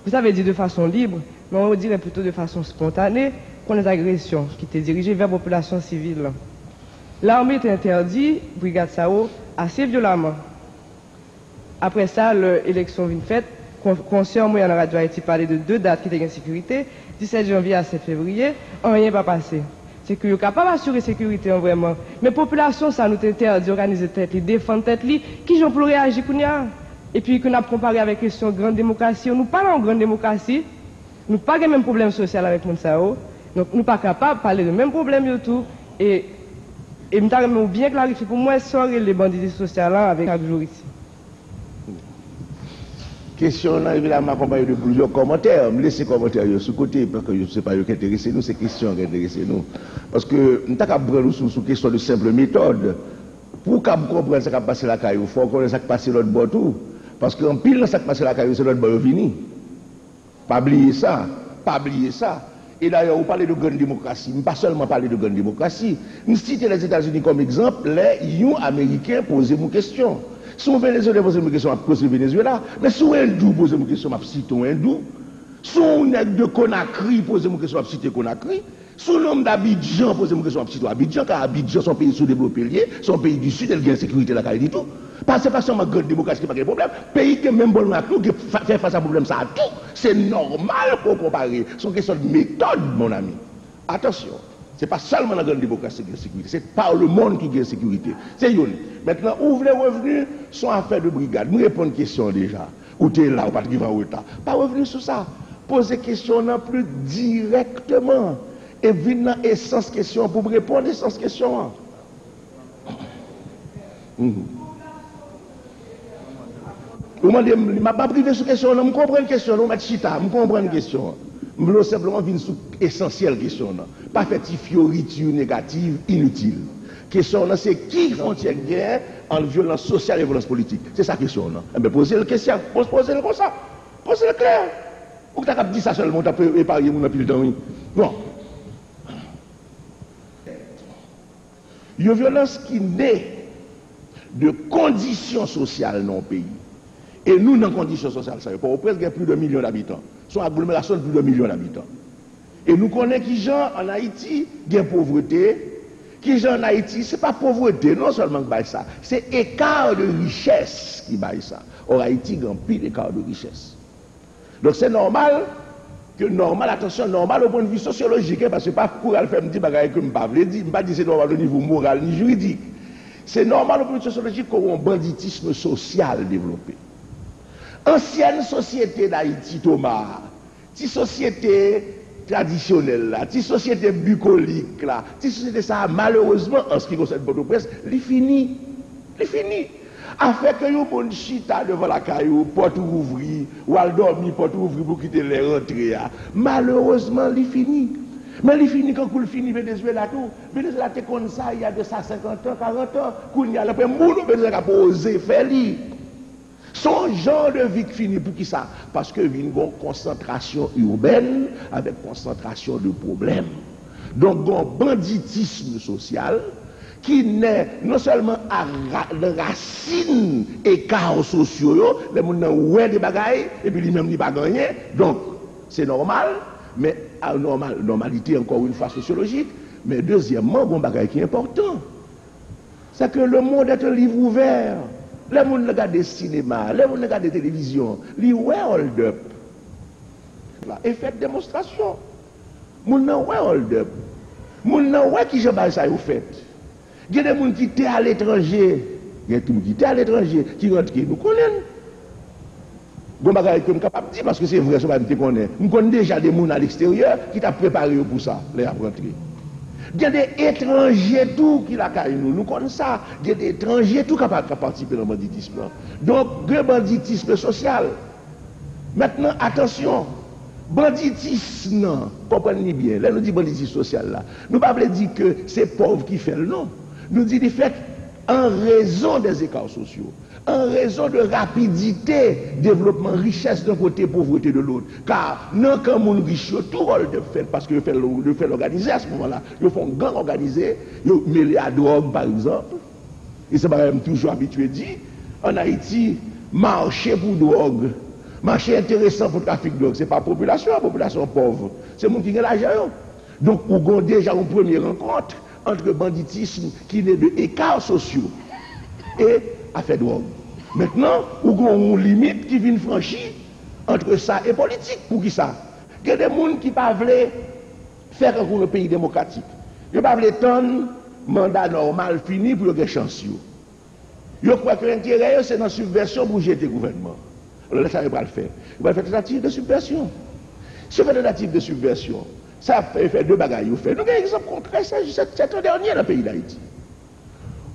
Vous avez dit de façon libre, mais on dirait plutôt de façon spontanée, pour les agressions qui étaient dirigées vers la population civile. L'armée était interdite, brigade Sao, assez violemment. Après ça, l'élection vient faite, conscient, moi, en radio Haïti parlait de 2 dates qui étaient en sécurité, 17 janvier à 7 février, rien pas passé. C'est que vous êtes capable d'assurer la sécurité vraiment. Mais la population, ça nous interdit d'organiser tête, de défendre tête, qui j'en peux réagir qu'on y a. Et puis qu'on a comparé avec la question de grande démocratie, nous parlons en grande démocratie, nous n'avons pas le même problème social avec Monsao. Donc, nous pas capables de parler de même problème et tout. Et nous bien clarifier pour moi, ça les banditisme social là avec chaque jour ici. Question là, évidemment, accompagnée de plusieurs commentaires. Je laisse ces commentaires sous côté, parce que je ne sais pas qui intéresse nous, c'est questions qui intéressent nous. Parce que nous avons prendre sous question de simple méthode. Pour qu'on comprenne ce qui a passé la caillou, il faut connaître ce qui a passé l'autre bord tout. Parce qu'en pile, ce qui a passé la caillou, c'est l'autre bord fini. Pas oublier ça. Pas oublier ça. Et d'ailleurs, vous parlez de grande démocratie. Pas seulement parler de grande démocratie. Nous citons les États-Unis comme exemple, les Américains posent une question. Si on Venezuela pose une question, je pose le Venezuela. Mais si on hindou pose une question, je cite un hindou. Si on nègre de Conakry pose une question, je cite Conakry. Si on homme d'Abidjan pose une question, je cite Abidjan, car Abidjan, son pays sous-développé lié, son pays du Sud, il y a une sécurité là, du tout. Parce que c'est pas seulement grande démocratie qui n'a pas de problème. Pays qui même bon nous, qui fait face à problème, ça a tout. C'est normal pour comparer. C'est une question de méthode, mon ami. Attention. Ce n'est pas seulement la grande démocratie qui a sécurité, c'est par le monde qui a sécurité. C'est une. Maintenant, où les revenus sont affaires de brigade. Nous répondons à une question déjà. Où tu es là, ou pas de en retard. Pas revenir sur ça. Poser question non plus directement. Et venir dans l'essence question pour répondre à l'essence question. Vous m'avez dit, je ne pas privé sur question, je comprends une question, je vais chita, je comprends une question. Je veux simplement venir sur l'essentiel question. Pas faire des fioritures négatives inutiles. Question, c'est qui frontière guerre entre violence sociale et violence politique. C'est ça la question. Mais posez la question, posez-le comme ça. Posez-le clair. Ou tu as dit ça seulement, tu peux épargner mon appel de temps. Bon. Il y a une violence qui naît de conditions sociales dans le pays. Et nous, dans les conditions sociales, ça veut presque plus de 1 million d'habitants. Son agglomération de plus de 1 million d'habitants. Et nous connaissons qui gens en Haïti, il y a pauvreté. Qui gens en Haïti, ce n'est pas pauvreté, non seulement qui ça, c'est écart de richesse qui baille ça. Or, Haïti, il y a un pile d'écart de richesse. Donc, c'est normal attention, normal au point de vue sociologique, parce que pas pour aller faire me dire que je ne pas dire, pas dire c'est normal au niveau moral ni juridique. C'est normal au point de vue sociologique qu'on a un banditisme social développé. Ancienne société d'Haïti, Thomas, petite société traditionnelle, petite société bucolique, petite société ça, malheureusement, en ce qui concerne Port-au-Prince, il finit. Afin que vous pouvez chita devant la caillou, porte ouvrir, ou al dormir, porte ouvrir pour quitter les rentrées. Malheureusement, il finit. Mais il finit quand il finit Venezuela tout. Venezuela était comme ça il y a de ça 50 ans, 40 ans. Quand il y a le monde, Venezuela a posé, fait lui. Son genre de vie qui finit pour qui ça? Parce que il y a une concentration urbaine avec concentration de problèmes. Donc, un banditisme social qui naît non seulement à racines et chaos sociaux, les gens ont des bagailles et puis lui-même n'y pas gagné. Donc, c'est normal, mais à normalité, encore une fois, sociologique. Mais deuxièmement, bon bagaille qui est important, c'est que le monde est un livre ouvert. Les gens regardent des cinémas, les gens regardent des télévisions, ils hold up. Et faites démonstration. Les gens hold up. Les gens qui je ça vous faites. Il y a des gens qui étaient à l'étranger. Il y a des gens qui étaient à l'étranger, qui rentrent, nous connaissons. Bon bagage que nous capable de dire parce que c'est vrai, ça va me connaître. Nous connaissons déjà des gens à l'extérieur qui t'ont préparé pour ça, les rentrer. Il y a des étrangers tout qui la caillent nous connaissons ça. Il y a des étrangers tout capables de participer dans le banditisme. Donc, le banditisme social. Maintenant, attention, banditisme, comprenez bien, là nous disons banditisme social là. Nous ne pouvons pas dire que c'est pauvre qui fait le nom. Nous disons de fait en raison des écarts sociaux, en raison de rapidité, développement, richesse d'un côté, pauvreté de l'autre. Car non quand mon riche, tout rôle de fait, parce que je fais l'organiser à ce moment-là. Ils font gang organisé, ils mêlent à drogue par exemple. Et c'est même toujours habitué dit, en Haïti, marcher pour drogue, marché intéressant pour le trafic de drogue, ce n'est pas la population pauvre, c'est le monde qui a l'argent. Donc, on a déjà une première rencontre entre banditisme qui naît de écarts sociaux et affaire de drogue. Maintenant, on a une limite qui vient franchir entre ça et politique. Pour qui ça? Il y a des gens qui ne peuvent pas faire un pays démocratique. Ils ne peuvent pas attendre mandat normal fini pour avoir chance. Ils croient que l'intérêt, c'est dans la subversion pour jeter le gouvernement. Alors là, ça ne va pas le faire. Il va faire tentative de subversion. Si on fait tentative de subversion, Ça fait deux bagailles. Nous avons un exemple concret, c'est un dernier dans le pays d'Haïti.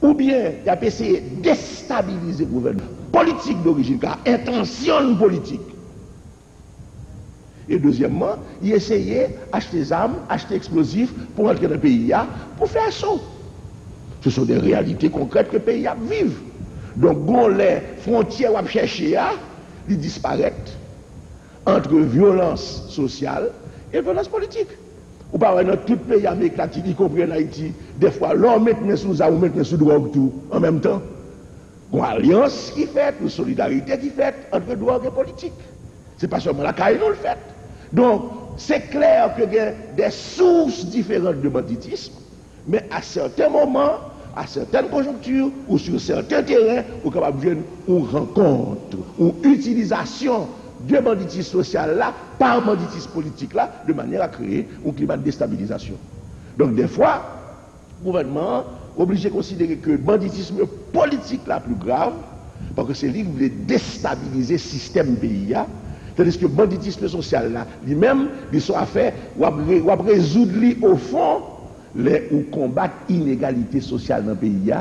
Ou bien, il a essayé de déstabiliser le gouvernement politique d'origine, car intention politique. Et deuxièmement, il essayait d'acheter des armes, acheter explosifs pour entrer dans le pays, pour faire assaut. Ce sont des réalités concrètes que le pays vive. Donc, les frontières à chercher, ils disparaissent entre violence sociale et violence politique. Ou pas dans tout pays américain, y compris en Haïti, des fois, l'homme met sous ça ou met sous drogue tout en même temps. Une alliance qui fait, une solidarité qui fait entre drogue et politique. Ce n'est pas seulement la caille nous le fait. Donc, c'est clair qu'il y a des sources différentes de banditisme, mais à certains moments, à certaines conjonctures ou sur certains terrains, on est capable de une rencontre, une utilisation de banditisme social là, par banditisme politique là, de manière à créer un climat de déstabilisation. Donc des fois, le gouvernement est obligé de considérer que le banditisme politique là plus grave, parce que c'est lui qui veut déstabiliser le système pays, tandis que le banditisme social là, lui-même, ils sont à faire, ou à résoudre au fond, ou combattre l'inégalité sociale dans le pays.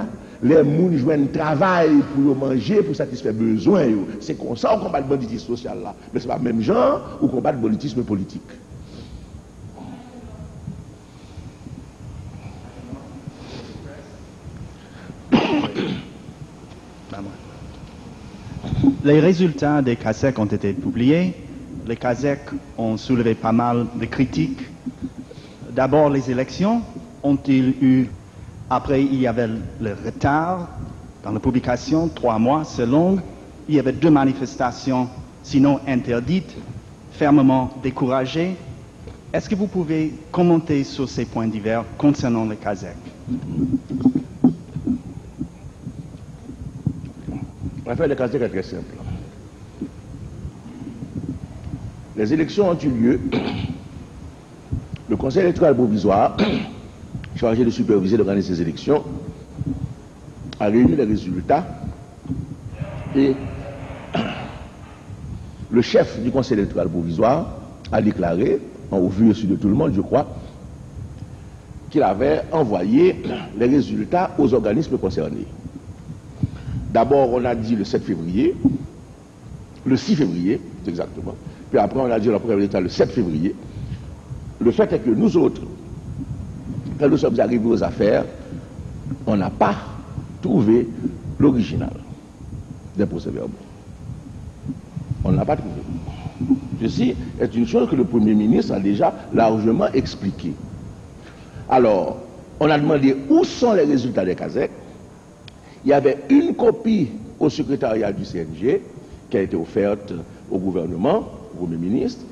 Les gens joignent travail pour manger, pour satisfaire besoins. C'est comme ça qu'on combat le banditisme social là. Mais ce n'est pas le même genre ou combat le banditisme politique. Les résultats des CASEC ont été publiés. Les CASEC ont soulevé pas mal de critiques. D'abord, les élections ont-ils eu... Après, il y avait le retard dans la publication, 3 mois, c'est long. Il y avait 2 manifestations, sinon interdites, fermement découragées. Est-ce que vous pouvez commenter sur ces points divers concernant le CASEC? L'affaire du CASEC est très simple. Les élections ont eu lieu. Le Conseil électoral provisoire, chargé de superviser et d'organiser ces élections, a réuni les résultats et le chef du Conseil électoral provisoire a déclaré, en vu et su de tout le monde, je crois, qu'il avait envoyé les résultats aux organismes concernés. D'abord, on a dit le 7 février, le 6 février, exactement, puis après on a dit la première résultat le 7 février. Le fait est que nous autres, quand nous sommes arrivés aux affaires, on n'a pas trouvé l'original des procès-verbaux. On n'a pas trouvé. Ceci est une chose que le Premier ministre a déjà largement expliqué. Alors, on a demandé où sont les résultats des CASEC. Il y avait une copie au secrétariat du CNG qui a été offerte au gouvernement, au Premier ministre.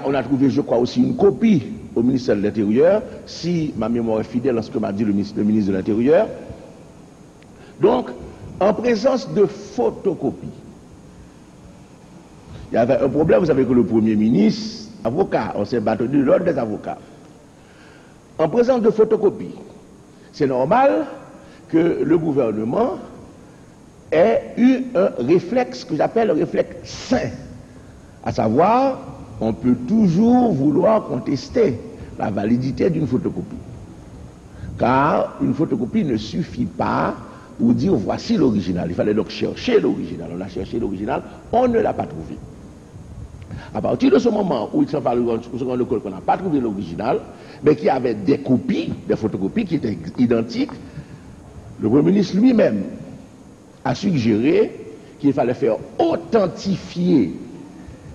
On a trouvé, je crois, aussi une copie au ministère de l'Intérieur, si ma mémoire est fidèle à ce que m'a dit le ministre de l'Intérieur. Donc, en présence de photocopies, il y avait un problème, vous savez que le Premier ministre, avocat, on s'est battu de l'ordre des avocats. En présence de photocopies, c'est normal que le gouvernement ait eu un réflexe que j'appelle un réflexe sain, à savoir, on peut toujours vouloir contester la validité d'une photocopie. Car une photocopie ne suffit pas pour dire voici l'original. Il fallait donc chercher l'original. On a cherché l'original, on ne l'a pas trouvé. À partir de ce moment où il s'en parle qu'on n'a pas trouvé l'original, mais qu'il y avait des copies, des photocopies qui étaient identiques, le Premier ministre lui-même a suggéré qu'il fallait faire authentifier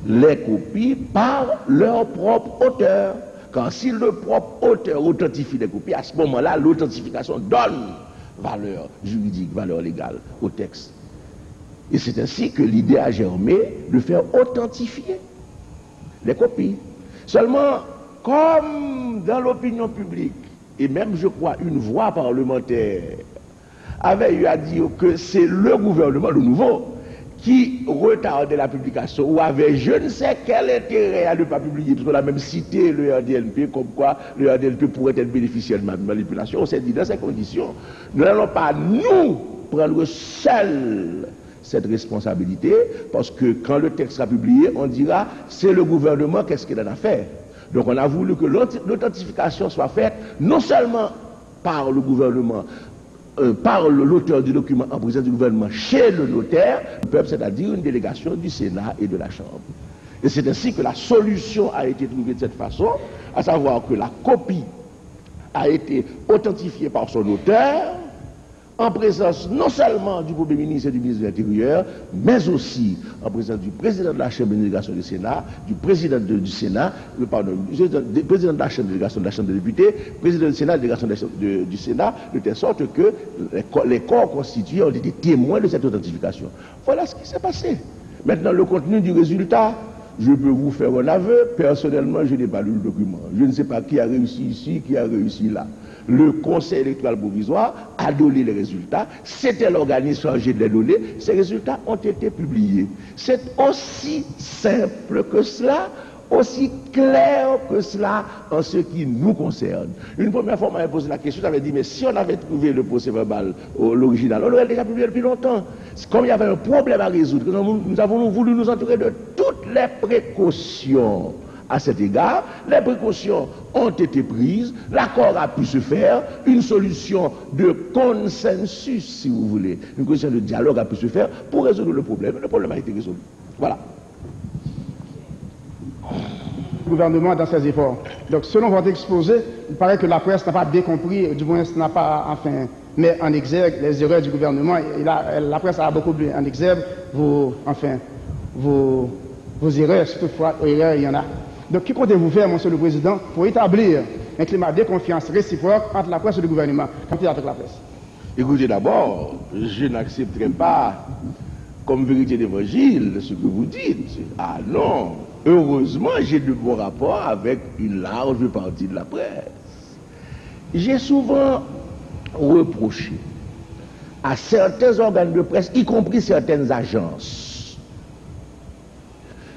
les copies par leur propre auteur. Quand si le propre auteur authentifie les copies, à ce moment-là, l'authentification donne valeur juridique, valeur légale au texte. Et c'est ainsi que l'idée a germé de faire authentifier les copies. Seulement, comme dans l'opinion publique, et même je crois une voix parlementaire avait eu à dire que c'est le gouvernement, le nouveau, qui retardait la publication ou avait je ne sais quel intérêt à ne pas publier, parce qu'on a même cité le RDLP comme quoi le RDLP pourrait être bénéficiaire de manipulation. On s'est dit dans ces conditions, nous n'allons pas nous prendre seul cette responsabilité, parce que quand le texte sera publié, on dira c'est le gouvernement, qu'est-ce qu'il en a fait? Donc on a voulu que l'authentification soit faite non seulement par le gouvernement, par l'auteur du document en présence du gouvernement chez le notaire, le peuple, c'est-à-dire une délégation du Sénat et de la Chambre. Et c'est ainsi que la solution a été trouvée de cette façon, à savoir que la copie a été authentifiée par son auteur, en présence non seulement du Premier ministre et du ministre de l'Intérieur, mais aussi en présence du président de la Chambre de délégation du Sénat, du président du Sénat, du président de la Chambre de délégation de la Chambre des députés, président du Sénat, délégation du Sénat, de telle sorte que les corps constitués ont été témoins de cette authentification. Voilà ce qui s'est passé. Maintenant, le contenu du résultat, je peux vous faire un aveu. Personnellement, je n'ai pas lu le document. Je ne sais pas qui a réussi ici, qui a réussi là. Le Conseil électoral provisoire a donné les résultats. C'était l'organisme chargé de les donner. Ces résultats ont été publiés. C'est aussi simple que cela, aussi clair que cela en ce qui nous concerne. Une première fois, on m'avait posé la question, j'avais dit, mais si on avait trouvé le procès verbal, l'original, on l'aurait déjà publié depuis longtemps. Comme il y avait un problème à résoudre, nous avons voulu nous entourer de toutes les précautions. À cet égard, les précautions ont été prises, l'accord a pu se faire, une solution de consensus, si vous voulez, une question de dialogue a pu se faire pour résoudre le problème. Le problème a été résolu. Voilà. Le gouvernement dans ses efforts. Donc, selon votre exposé, il paraît que la presse n'a pas bien compris, du moins, n'a pas, enfin, mis en exergue les erreurs du gouvernement. Et la presse a beaucoup mis en exergue vos erreurs, si toutefois, erreurs, il y en a. Donc, que comptez-vous faire, Monsieur le Président, pour établir un climat de confiance réciproque entre la presse et le gouvernement, comme avec la presse? Écoutez, d'abord, je n'accepterai pas comme vérité d'évangile ce que vous dites. Ah non, heureusement, j'ai de bons rapports avec une large partie de la presse. J'ai souvent reproché à certains organes de presse, y compris certaines agences,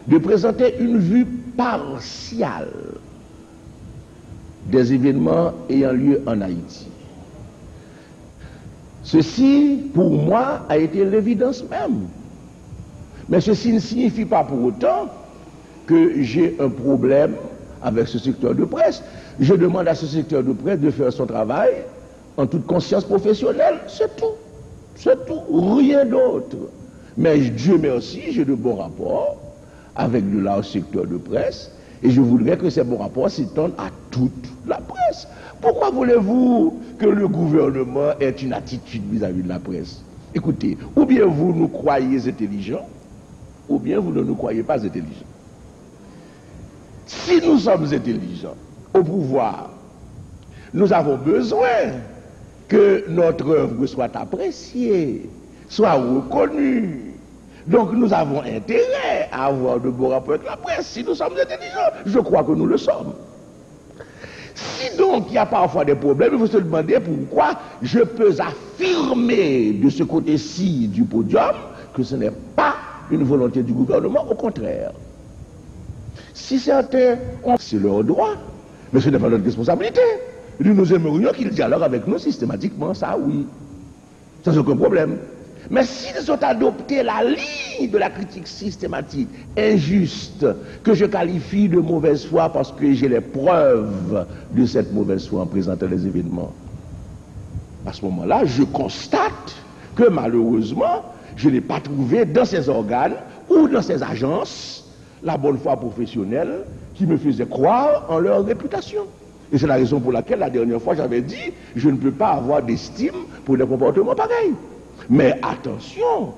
de présenter une vue partiale des événements ayant lieu en Haïti. Ceci, pour moi, a été l'évidence même. Mais ceci ne signifie pas pour autant que j'ai un problème avec ce secteur de presse. Je demande à ce secteur de presse de faire son travail en toute conscience professionnelle. C'est tout. C'est tout. Rien d'autre. Mais Dieu merci, j'ai de bons rapports avec le large secteur de presse, et je voudrais que ces bons rapports s'étendent à toute la presse. Pourquoi voulez-vous que le gouvernement ait une attitude vis-à-vis de la presse? Écoutez, ou bien vous nous croyez intelligents, ou bien vous ne nous croyez pas intelligents. Si nous sommes intelligents au pouvoir, nous avons besoin que notre œuvre soit appréciée, soit reconnue. Donc nous avons intérêt à avoir de bons rapports avec la presse. Si nous sommes intelligents, je crois que nous le sommes. Si donc il y a parfois des problèmes, il faut se demander pourquoi je peux affirmer de ce côté-ci du podium que ce n'est pas une volonté du gouvernement, au contraire. Si certains ont, c'est leur droit, mais ce n'est pas notre responsabilité. Nous aimerions qu'ils dialoguent avec nous systématiquement, ça oui, sans aucun problème. Mais s'ils ont adopté la ligne de la critique systématique, injuste, que je qualifie de mauvaise foi parce que j'ai les preuves de cette mauvaise foi en présentant les événements, à ce moment-là, je constate que malheureusement, je n'ai pas trouvé dans ces organes ou dans ces agences la bonne foi professionnelle qui me faisait croire en leur réputation. Et c'est la raison pour laquelle la dernière fois j'avais dit, je ne peux pas avoir d'estime pour des comportements pareils. Mais attention,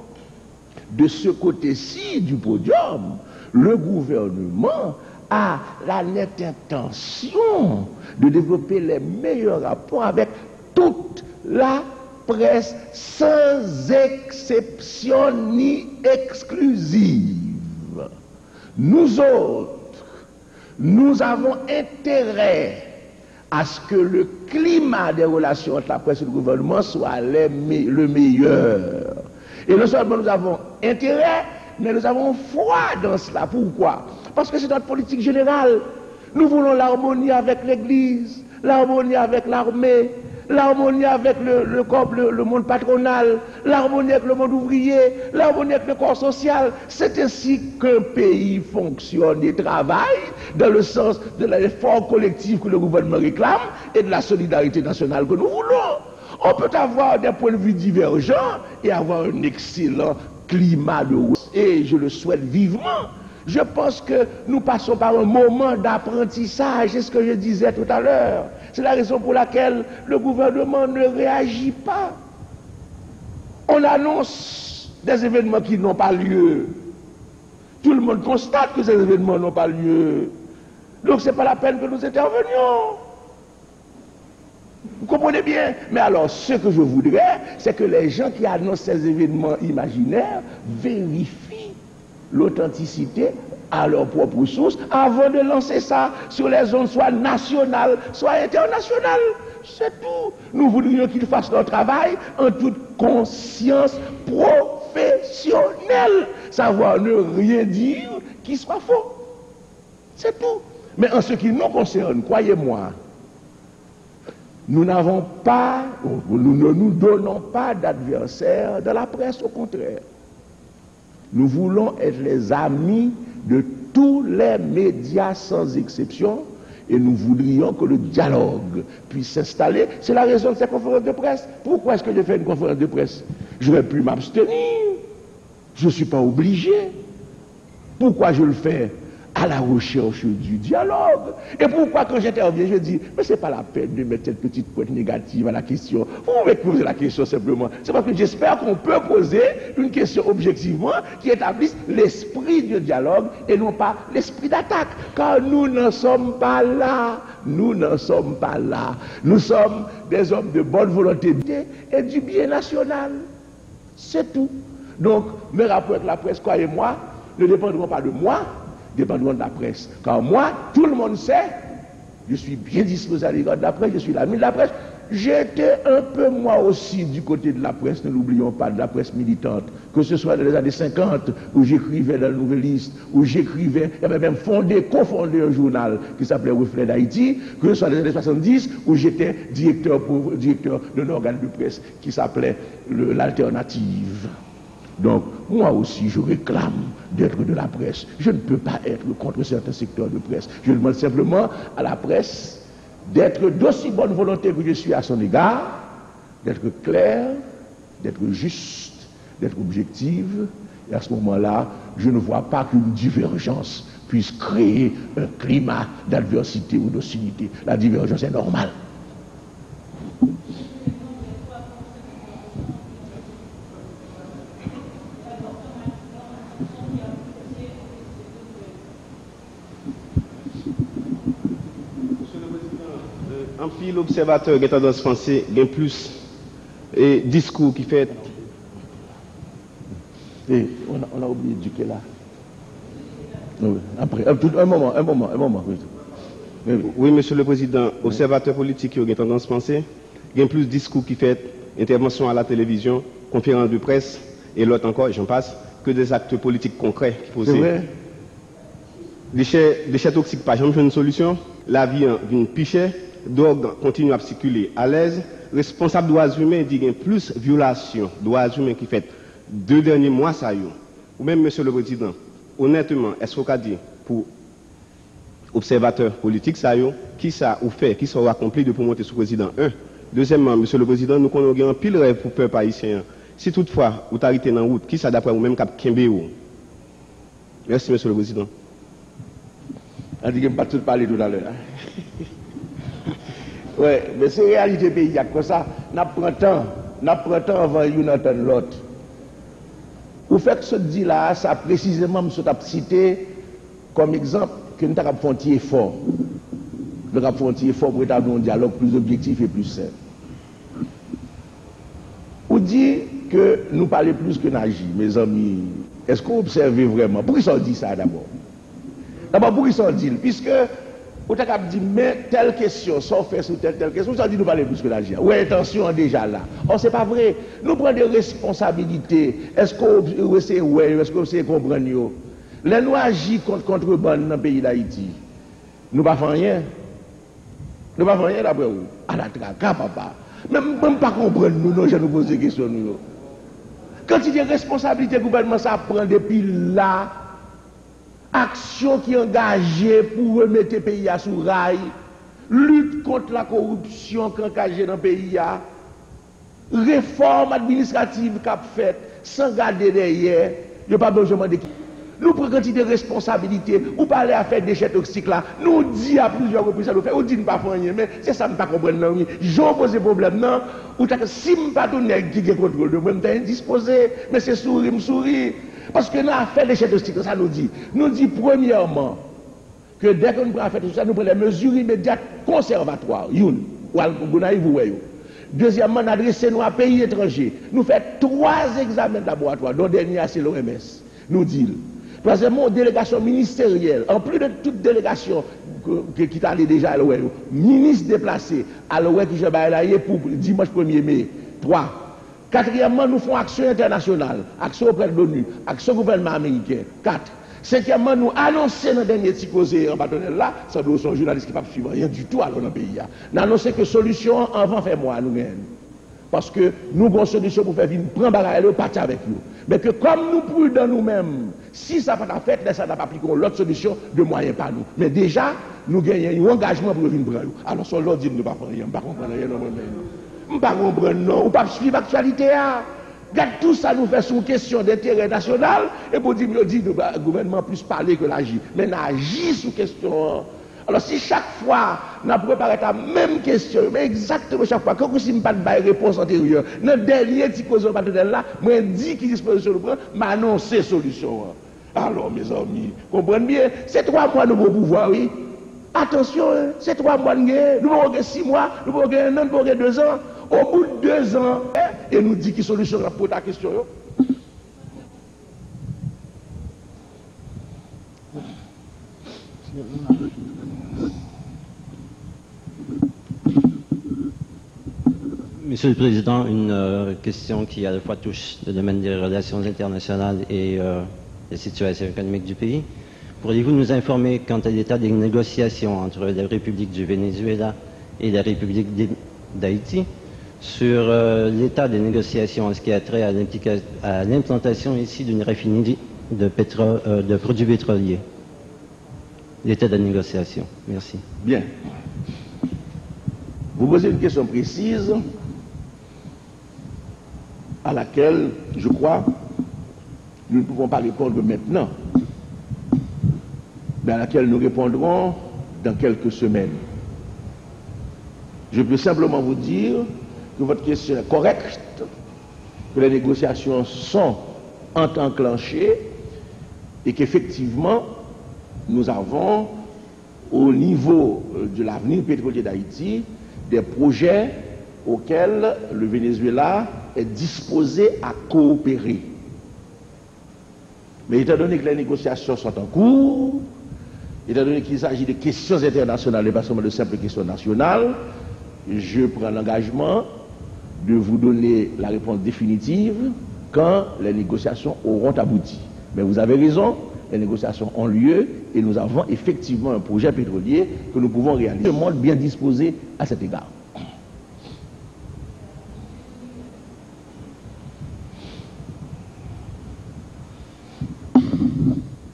de ce côté-ci du podium, le gouvernement a la nette intention de développer les meilleurs rapports avec toute la presse, sans exception ni exclusive. Nous autres, nous avons intérêt à ce que le climat des relations entre la presse et le gouvernement soit le meilleur. Et non seulement nous avons intérêt, mais nous avons foi dans cela. Pourquoi? Parce que c'est notre politique générale. Nous voulons l'harmonie avec l'Église, l'harmonie avec l'armée, l'harmonie avec le monde patronal, l'harmonie avec le monde ouvrier, l'harmonie avec le corps social. C'est ainsi qu'un pays fonctionne et travaille dans le sens de l'effort collectif que le gouvernement réclame et de la solidarité nationale que nous voulons. On peut avoir des points de vue divergents et avoir un excellent climat de route. Et je le souhaite vivement. Je pense que nous passons par un moment d'apprentissage, c'est ce que je disais tout à l'heure. C'est la raison pour laquelle le gouvernement ne réagit pas. On annonce des événements qui n'ont pas lieu. Tout le monde constate que ces événements n'ont pas lieu. Donc ce n'est pas la peine que nous intervenions. Vous comprenez bien? Mais alors, ce que je voudrais, c'est que les gens qui annoncent ces événements imaginaires vérifient l'authenticité à leur propre source avant de lancer ça sur les zones soit nationales, soit internationales. C'est tout. Nous voudrions qu'ils fassent leur travail en toute conscience professionnelle. Savoir ne rien dire qui soit faux. C'est tout. Mais en ce qui nous concerne, croyez-moi, nous n'avons pas, nous ne nous donnons pas d'adversaires dans la presse, au contraire. Nous voulons être les amis de tous les médias sans exception et nous voudrions que le dialogue puisse s'installer. C'est la raison de cette conférence de presse. Pourquoi est-ce que je fais une conférence de presse? J'aurais pu m'abstenir. Je ne suis pas obligé. Pourquoi je le fais? À la recherche du dialogue. Et pourquoi quand j'interviens, je dis, mais ce n'est pas la peine de mettre cette petite pointe négative à la question. Vous pouvez poser la question simplement. C'est parce que j'espère qu'on peut poser une question objectivement qui établisse l'esprit du dialogue et non pas l'esprit d'attaque. Car nous n'en sommes pas là. Nous n'en sommes pas là. Nous sommes des hommes de bonne volonté et du bien national. C'est tout. Donc, mes rapports avec la presse, croyez-moi, ne dépendront pas de moi, dépendront de la presse. Car moi, tout le monde sait, je suis bien disposé à l'égard de la presse, je suis l'ami de la presse. J'étais un peu moi aussi du côté de la presse, ne l'oublions pas, de la presse militante, que ce soit dans les années 50, où j'écrivais dans le Nouvelliste, où j'écrivais, j'avais même cofondé un journal qui s'appelait Reflet d'Haïti, que ce soit dans les années 70, où j'étais directeur d'un organe de presse qui s'appelait l'Alternative. Donc, moi aussi, je réclame d'être de la presse. Je ne peux pas être contre certains secteurs de presse. Je demande simplement à la presse d'être d'aussi bonne volonté que je suis à son égard, d'être claire, d'être juste, d'être objective. Et à ce moment-là, je ne vois pas qu'une divergence puisse créer un climat d'adversité ou d'hostilité. La divergence est normale. En pile, l'observateur qui a tendance à penser qu'il y a plus de discours qui fait. Et on a oublié d'éduquer là. Oui, après, un moment. Oui, monsieur le président, observateur politique qui a tendance à penser qu'il y a plus de discours qui fait intervention à la télévision, conférence de presse et l'autre encore, j'en passe, que des actes politiques concrets qui posent. C'est vrai. Déchets toxiques, pas jamais une solution. La vie vient pichet. Drogue continue à circuler à l'aise. Responsable droits humains dit qu'il y a plus de violations droits humains qui fait 2 derniers mois ça y est. Ou même monsieur le président, honnêtement, est-ce qu'on a dit pour observateur politique ça y est, qui ça ou fait, qui ça a accompli de pour monter sous président 1. Deuxièmement, monsieur le président, nous connaissons un pile rêve pour peuple haïtien. Si toutefois vous arrêtez dans la route, qui ça d'après vous même cap Kembéo? Merci monsieur le président. On dit que je ne pas tout parler tout à l'heure. Oui, mais c'est réalité pays, comme ça, n'a pris temps avant une entendre l'autre. Vous faites ce dit là, ça précisément, je suis cité comme exemple que nous avons fait un effort. Nous avons fait un effort pour établir un dialogue plus objectif et plus simple. Vous dites que nous parlons plus que n'agit, mes amis. Est-ce que vous observez vraiment? Pourquoi ils ont dit ça d'abord? D'abord, pourquoi ils ont dit? Puisque vous avez dit, mais telle question, sans faire sur telle question, vous avez dit, nous parlons plus que l'agir. Oui, attention, déjà là. Or, c'est pas vrai. Nous prenons des responsabilités. Est-ce que vous essayez, est-ce que vous essayez de comprendre? Les nous agissons contre contrebande dans le pays d'Haïti. Nous ne faisons rien. Nous ne faisons rien d'après vous. À la traque, papa. Même pas comprendre nous, non, je nous pose des questions. Nous. Quand il y a responsabilité gouvernement, ça prend depuis là, action qui est engagée pour remettre le pays à sous rail, lutte contre la corruption qui est engagée dans le pays, réforme administrative qu'a faite, sans garder derrière, il n'y a pas besoin de qui. Nous prenons quantité de responsabilité, ou parler à faire des déchets toxiques là, nous dit à plusieurs reprises, nous fait, ou dit ne pas faire rien, mais c'est ça, nous ne comprenons pas. J'en pose des problèmes, non, ou si je ne pas tout qui contrôle de moi, je suis indisposé, mais c'est sourire. Parce que nous avons fait des déchets toxiques, ça nous dit premièrement, que dès qu'on prend fait tout ça, nous prenons des mesures immédiates conservatoires, Deuxièmement, nous adressons à pays étrangers. Nous faisons 3 examens de laboratoire, dont le dernier c'est l'OMS. Nous dit. Troisièmement, délégation ministérielle, en plus de toute délégation qui est allée déjà à l'OE, ministre déplacé à l'OE qui je vais pour dimanche 1er mai. 3. Quatrièmement, nous faisons action internationale, action auprès de l'ONU, action gouvernement américain. 4. Cinquièmement, nous annonçons dans le dernier petit causé en partenaire là, ça doit être un journaliste qui ne peut pas suivre rien du tout dans le pays. Nous annonçons que solution avant faire moi nous gagnons. Parce que nous avons une solution pour faire venir prendre bagarre et partir avec nous. Mais que comme nous prudents nous-mêmes, si ça n'a pas fait, ça n'a pas appliqué l'autre solution de moyens par nous. Mais déjà, nous gagnons un engagement pour venir prendre nous. Alors, sur l'autre dit, nous ne pas faire rien, nous ne comprendre rien, nous ne pas comprendre, non, ou pas suivre l'actualité. Regarde tout ça nous fait sur une question d'intérêt national, et pour dire, le gouvernement plus parler que l'agir. Mais nous agissons sur question. Alors si chaque fois, nous préparons la même question, mais exactement chaque fois, quand vous n'avez pas de réponse antérieure, dans le dernier petit cause là, moi dis qui disposition nous prend, m'annonce solution. Alors mes amis, comprenez bien, c'est 3 mois de nouveau pouvoir, oui. Attention, c'est 3 mois de guerre, nous avons 6 mois, nous avons 1 an, nous avons 2 ans. Au bout de 2 ans, et nous dit qui solution pour ta question. Monsieur le Président, une question qui à la fois touche le domaine des relations internationales et la situation économique du pays. Pourriez-vous nous informer quant à l'état des négociations entre la République du Venezuela et la République d'Haïti sur l'état des négociations en ce qui a trait à l'implantation ici d'une raffinerie de produits pétroliers? L'état de négociation. Merci. Bien. Vous posez une question précise à laquelle, je crois, nous ne pouvons pas répondre maintenant, mais à laquelle nous répondrons dans quelques semaines. Je peux simplement vous dire que votre question est correcte, que les négociations sont enclenchées et qu'effectivement, nous avons, au niveau de l'avenir pétrolier d'Haïti, des projets auxquels le Venezuela est disposé à coopérer. Mais étant donné que les négociations sont en cours, étant donné qu'il s'agit de questions internationales et pas seulement de simples questions nationales, je prends l'engagement de vous donner la réponse définitive quand les négociations auront abouti. Mais vous avez raison, les négociations ont lieu et nous avons effectivement un projet pétrolier que nous pouvons réaliser. Le monde bien disposé à cet égard.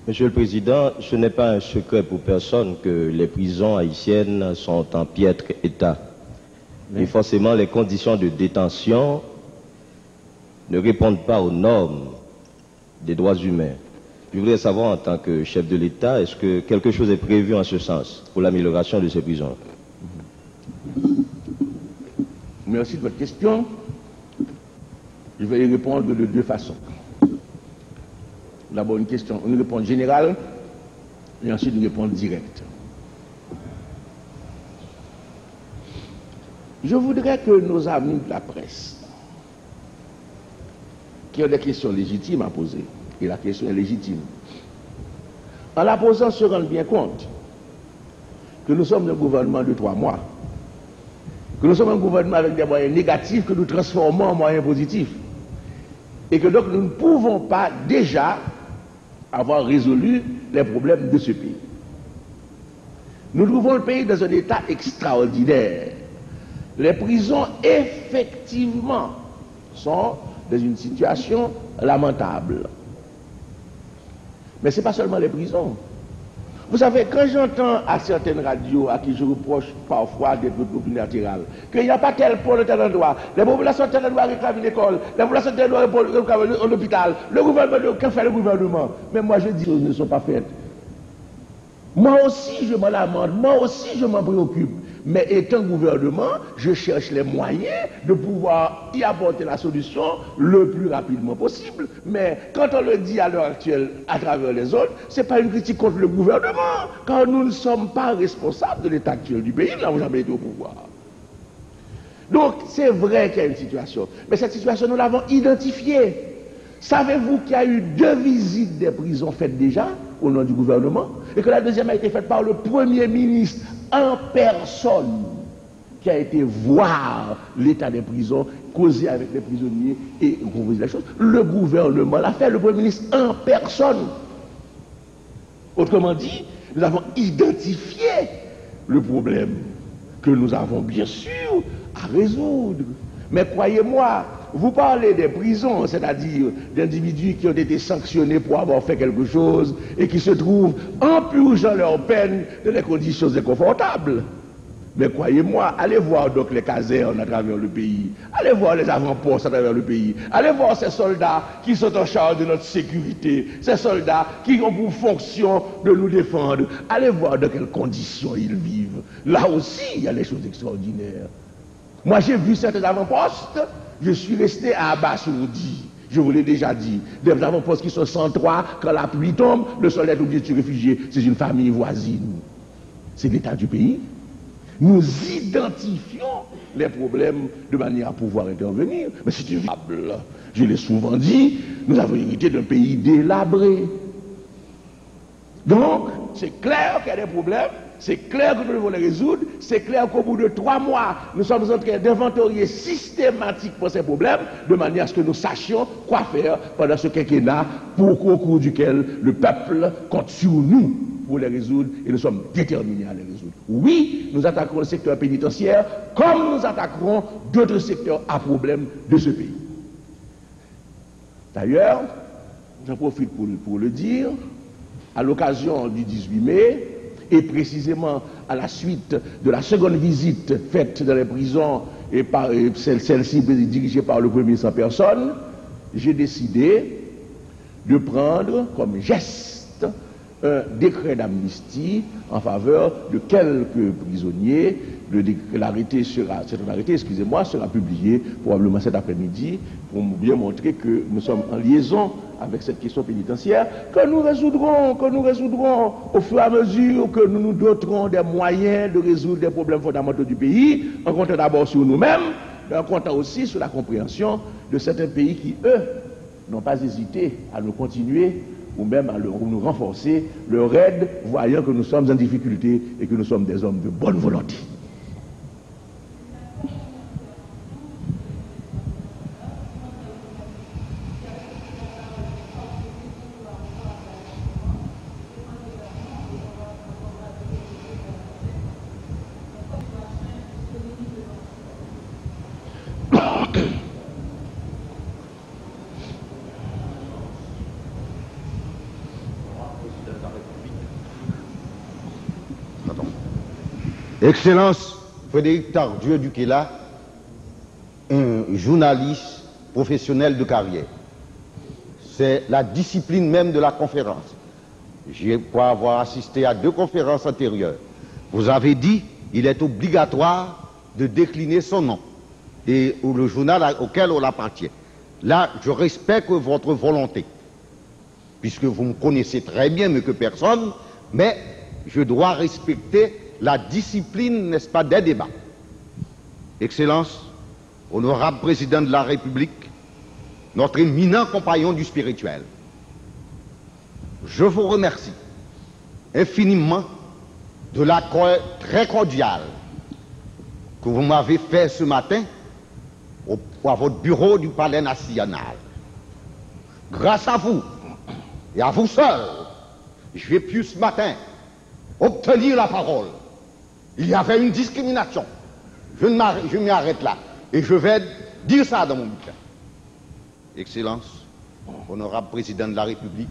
Monsieur le Président, ce n'est pas un secret pour personne que les prisons haïtiennes sont en piètre état. Et forcément, les conditions de détention ne répondent pas aux normes des droits humains. Je voudrais savoir, en tant que chef de l'État, est-ce que quelque chose est prévu en ce sens pour l'amélioration de ces prisons? Merci de votre question. Je vais y répondre de 2 façons. D'abord une réponse générale et ensuite une réponse directe. Je voudrais que nos amis de la presse, qui ont des questions légitimes à poser, et la question est légitime, en la posant se rendent bien compte que nous sommes un gouvernement de 3 mois, que nous sommes un gouvernement avec des moyens négatifs que nous transformons en moyens positifs, et que donc nous ne pouvons pas déjà avoir résolu les problèmes de ce pays. Nous trouvons le pays dans un état extraordinaire. Les prisons, effectivement, sont dans une situation lamentable. Mais ce n'est pas seulement les prisons. Vous savez, quand j'entends à certaines radios à qui je reproche parfois d'être unilatéral, qu'il n'y a pas tel pôle, tel endroit, les populations de tel endroit réclament une école, les populations de tel endroit réclament un hôpital, le gouvernement, que fait le gouvernement? Mais moi je dis, choses ne sont pas faites. Moi aussi je m'en lamente, moi aussi je m'en préoccupe. Mais étant gouvernement, je cherche les moyens de pouvoir y apporter la solution le plus rapidement possible. Mais quand on le dit à l'heure actuelle à travers les autres, ce n'est pas une critique contre le gouvernement, car nous ne sommes pas responsables de l'état actuel du pays, nous n'avons jamais été au pouvoir. Donc c'est vrai qu'il y a une situation, mais cette situation nous l'avons identifiée. Savez-vous qu'il y a eu 2 visites des prisons faites déjà au nom du gouvernement et que la deuxième a été faite par le Premier ministre en personne qui a été voir l'état des prisons, causer avec les prisonniers et proposer la chose. Le gouvernement l'a fait, le Premier ministre en personne. Autrement dit, nous avons identifié le problème que nous avons bien sûr à résoudre. Mais croyez-moi, vous parlez des prisons, c'est-à-dire d'individus qui ont été sanctionnés pour avoir fait quelque chose et qui se trouvent en purgeant leur peine dans des conditions inconfortables. Mais croyez-moi, allez voir donc les casernes à travers le pays, allez voir les avant-postes à travers le pays, allez voir ces soldats qui sont en charge de notre sécurité, ces soldats qui ont pour fonction de nous défendre, allez voir dans quelles conditions ils vivent. Là aussi, il y a des choses extraordinaires. Moi, j'ai vu certains avant-postes, je suis resté à abasourdi. Je vous l'ai déjà dit. Des avant-postes qui sont 103, quand la pluie tombe, le soldat est obligé de se réfugier. C'est une famille voisine. C'est l'état du pays. Nous identifions les problèmes de manière à pouvoir intervenir. Mais c'est inévitable. Je l'ai souvent dit, nous avons hérité d'un pays délabré. Donc, c'est clair qu'il y a des problèmes. C'est clair que nous devons les résoudre. C'est clair qu'au bout de 3 mois, nous sommes en train d'inventorier systématiquement ces problèmes de manière à ce que nous sachions quoi faire pendant ce quinquennat au cours duquel le peuple compte sur nous pour les résoudre et nous sommes déterminés à les résoudre. Oui, nous attaquerons le secteur pénitentiaire comme nous attaquerons d'autres secteurs à problème de ce pays. D'ailleurs, j'en profite pour le dire, à l'occasion du 18 mai, et précisément à la suite de la seconde visite faite dans les prisons et par celle-ci dirigée par le Premier ministre en personne, j'ai décidé de prendre comme geste un décret d'amnistie en faveur de quelques prisonniers. L'arrêté sera publié probablement cet après-midi pour bien montrer que nous sommes en liaison avec cette question pénitentiaire, que nous résoudrons au fur et à mesure que nous nous doterons des moyens de résoudre des problèmes fondamentaux du pays, en comptant d'abord sur nous-mêmes, mais en comptant aussi sur la compréhension de certains pays qui, eux, n'ont pas hésité à nous continuer ou même à nous renforcer leur aide, voyant que nous sommes en difficulté et que nous sommes des hommes de bonne volonté. Excellence Frédéric Tardieu Duquesla, un journaliste professionnel de carrière. C'est la discipline même de la conférence. Pour avoir assisté à 2 conférences antérieures, vous avez dit qu'il est obligatoire de décliner son nom et le journal auquel on appartient. Là, je respecte votre volonté, puisque vous me connaissez très bien mieux que personne, mais je dois respecter la discipline, n'est-ce pas, des débats. Excellence, honorable président de la République, notre éminent compagnon du spirituel, je vous remercie infiniment de l'accueil très cordial que vous m'avez fait ce matin à votre bureau du Palais National. Grâce à vous et à vous seul, j'ai pu ce matin obtenir la parole. Il y avait une discrimination. Je m'arrête là. Et je vais dire ça dans mon bulletin. Excellence, honorable président de la République,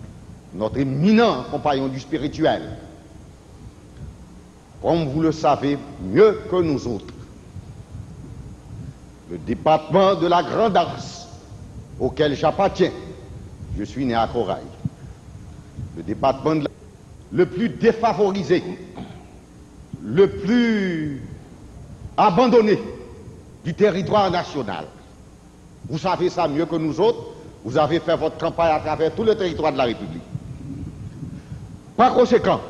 notre éminent compagnon du spirituel, comme vous le savez mieux que nous autres, le département de la Grand'Anse, auquel j'appartiens, je suis né à Corail, le département le plus défavorisé, le plus abandonné du territoire national. Vous savez ça mieux que nous autres, vous avez fait votre campagne à travers tout le territoire de la République. Par conséquent,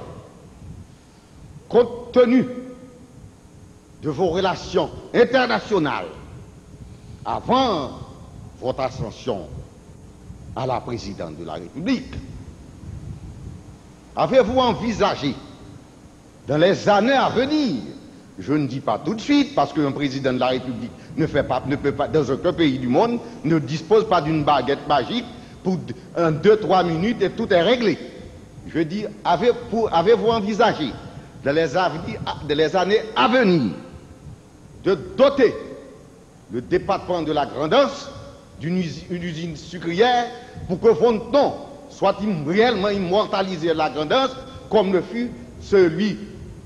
compte tenu de vos relations internationales avant votre ascension à la présidence de la République, avez-vous envisagé dans les années à venir, je ne dis pas tout de suite, parce qu'un président de la République ne peut pas, dans aucun pays du monde, ne dispose pas d'une baguette magique pour 2-3 minutes et tout est réglé. Je dis, avez-vous envisagé dans les années à venir de doter le département de la Grand'Anse d'une usine sucrière pour que Fontenay soit réellement immortalisé à la Grand'Anse comme le fut celui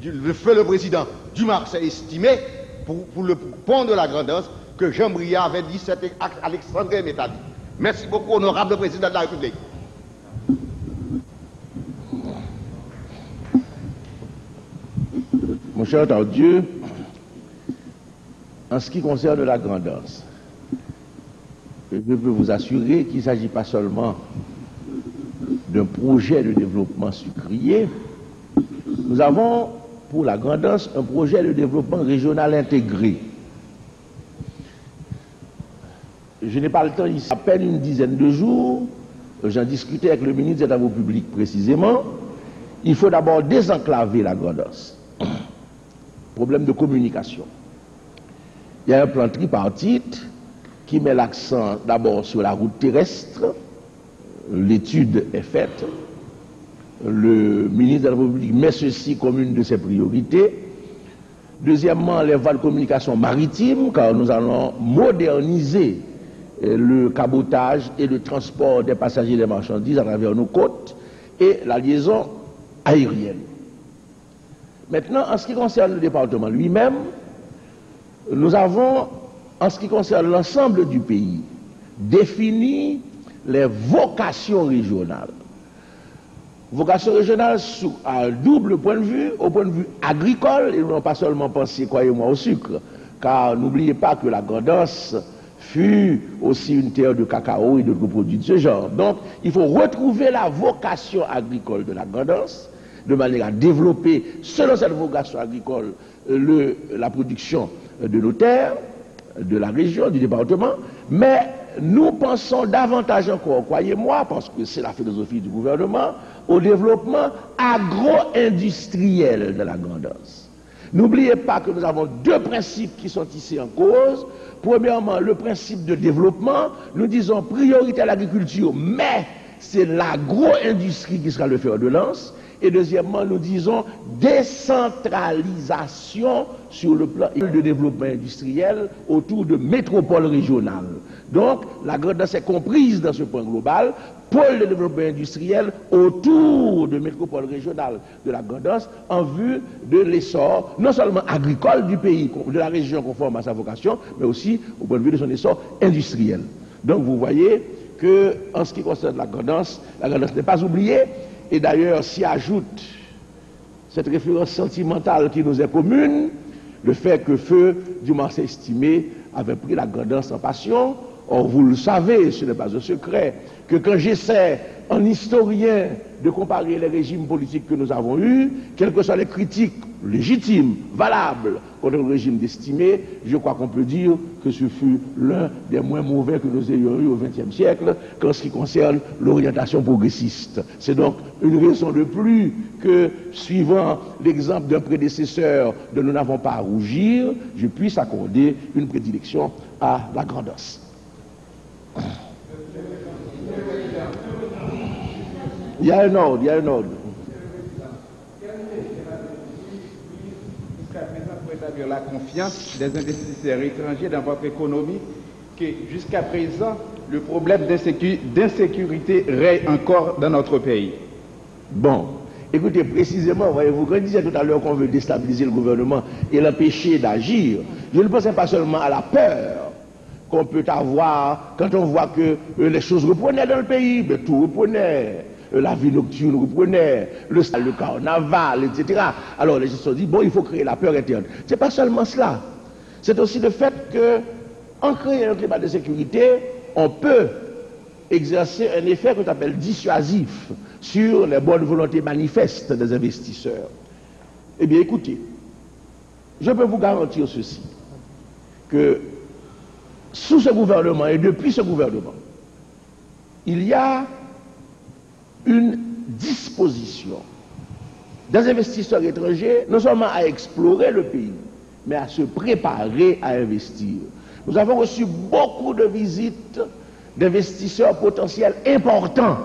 le feu le président Dumas s'est estimé pour le pont de la Grand'Anse que Jean Brillat avait dit, c'était Alexandre Métadi. Merci beaucoup, honorable président de la République. Mon cher Dieu, en ce qui concerne la Grand'Anse, je peux vous assurer qu'il ne s'agit pas seulement d'un projet de développement sucrier. Nous avons pour la Grand'Anse un projet de développement régional intégré. Je n'ai pas le temps ici, à peine une dizaine de jours, j'en discutais avec le ministre des Travaux publics précisément. Il faut d'abord désenclaver la Grand'Anse. Problème de communication. Il y a un plan tripartite qui met l'accent d'abord sur la route terrestre. L'étude est faite. Le ministre de la République met ceci comme une de ses priorités. Deuxièmement, les voies de communication maritimes, car nous allons moderniser le cabotage et le transport des passagers et des marchandises à travers nos côtes et la liaison aérienne. Maintenant, en ce qui concerne le département lui-même, nous avons, en ce qui concerne l'ensemble du pays, défini les vocations régionales. Vocation régionale à un double point de vue, au point de vue agricole, et nous n'avons pas seulement pensé, croyez-moi, au sucre, car n'oubliez pas que la Grand'Anse fut aussi une terre de cacao et d'autres produits de ce genre. Donc, il faut retrouver la vocation agricole de la Grand'Anse, de manière à développer, selon cette vocation agricole, la production de nos terres, de la région, du département, mais nous pensons davantage encore, croyez-moi, parce que c'est la philosophie du gouvernement, au développement agro-industriel de la Grand'Anse. N'oubliez pas que nous avons deux principes qui sont ici en cause. Premièrement, le principe de développement, nous disons priorité à l'agriculture, mais c'est l'agro-industrie qui sera le fer de lance. Et deuxièmement, nous disons décentralisation sur le plan de développement industriel autour de métropoles régionales. Donc, la Grand'Anse est comprise dans ce point global, pôle de développement industriel autour de métropoles régionales de la Grand'Anse en vue de l'essor, non seulement agricole du pays, de la région conforme à sa vocation, mais aussi au point de vue de son essor industriel. Donc, vous voyez que, en ce qui concerne la Grand'Anse n'est pas oubliée. Et d'ailleurs, s'y ajoute cette référence sentimentale qui nous est commune, le fait que Feu Dumas estimé avait pris la Grand'Anse en passion. Or, vous le savez, ce n'est pas un secret, que quand j'essaie, en historien, de comparer les régimes politiques que nous avons eus, quelles que soient les critiques légitimes, valables, contre le régime d'Estimé, je crois qu'on peut dire que ce fut l'un des moins mauvais que nous ayons eu au XXe siècle, qu'en ce qui concerne l'orientation progressiste. C'est donc une raison de plus que, suivant l'exemple d'un prédécesseur dont nous n'avons pas à rougir, je puisse accorder une prédilection à la Grand'Anse. Il y a un ordre, il y a un ordre. rétablir la confiance des investisseurs étrangers dans votre économie, que jusqu'à présent, le problème d'insécurité règne encore dans notre pays. Bon, écoutez, précisément, voyez-vous, quand je disais tout à l'heure qu'on veut déstabiliser le gouvernement et l'empêcher d'agir, je ne pensais pas seulement à la peur qu'on peut avoir quand on voit que les choses reprenaient dans le pays, mais tout reprenait. La vie nocturne reprenait, le carnaval, etc. Alors les gens se sont dit, bon, il faut créer la peur interne. Ce n'est pas seulement cela. C'est aussi le fait qu'en créant un climat de sécurité, on peut exercer un effet qu'on appelle dissuasif sur les bonnes volontés manifestes des investisseurs. Eh bien, écoutez, je peux vous garantir ceci, que sous ce gouvernement et depuis ce gouvernement, il y a une disposition des investisseurs étrangers, non seulement à explorer le pays, mais à se préparer à investir. Nous avons reçu beaucoup de visites d'investisseurs potentiels importants,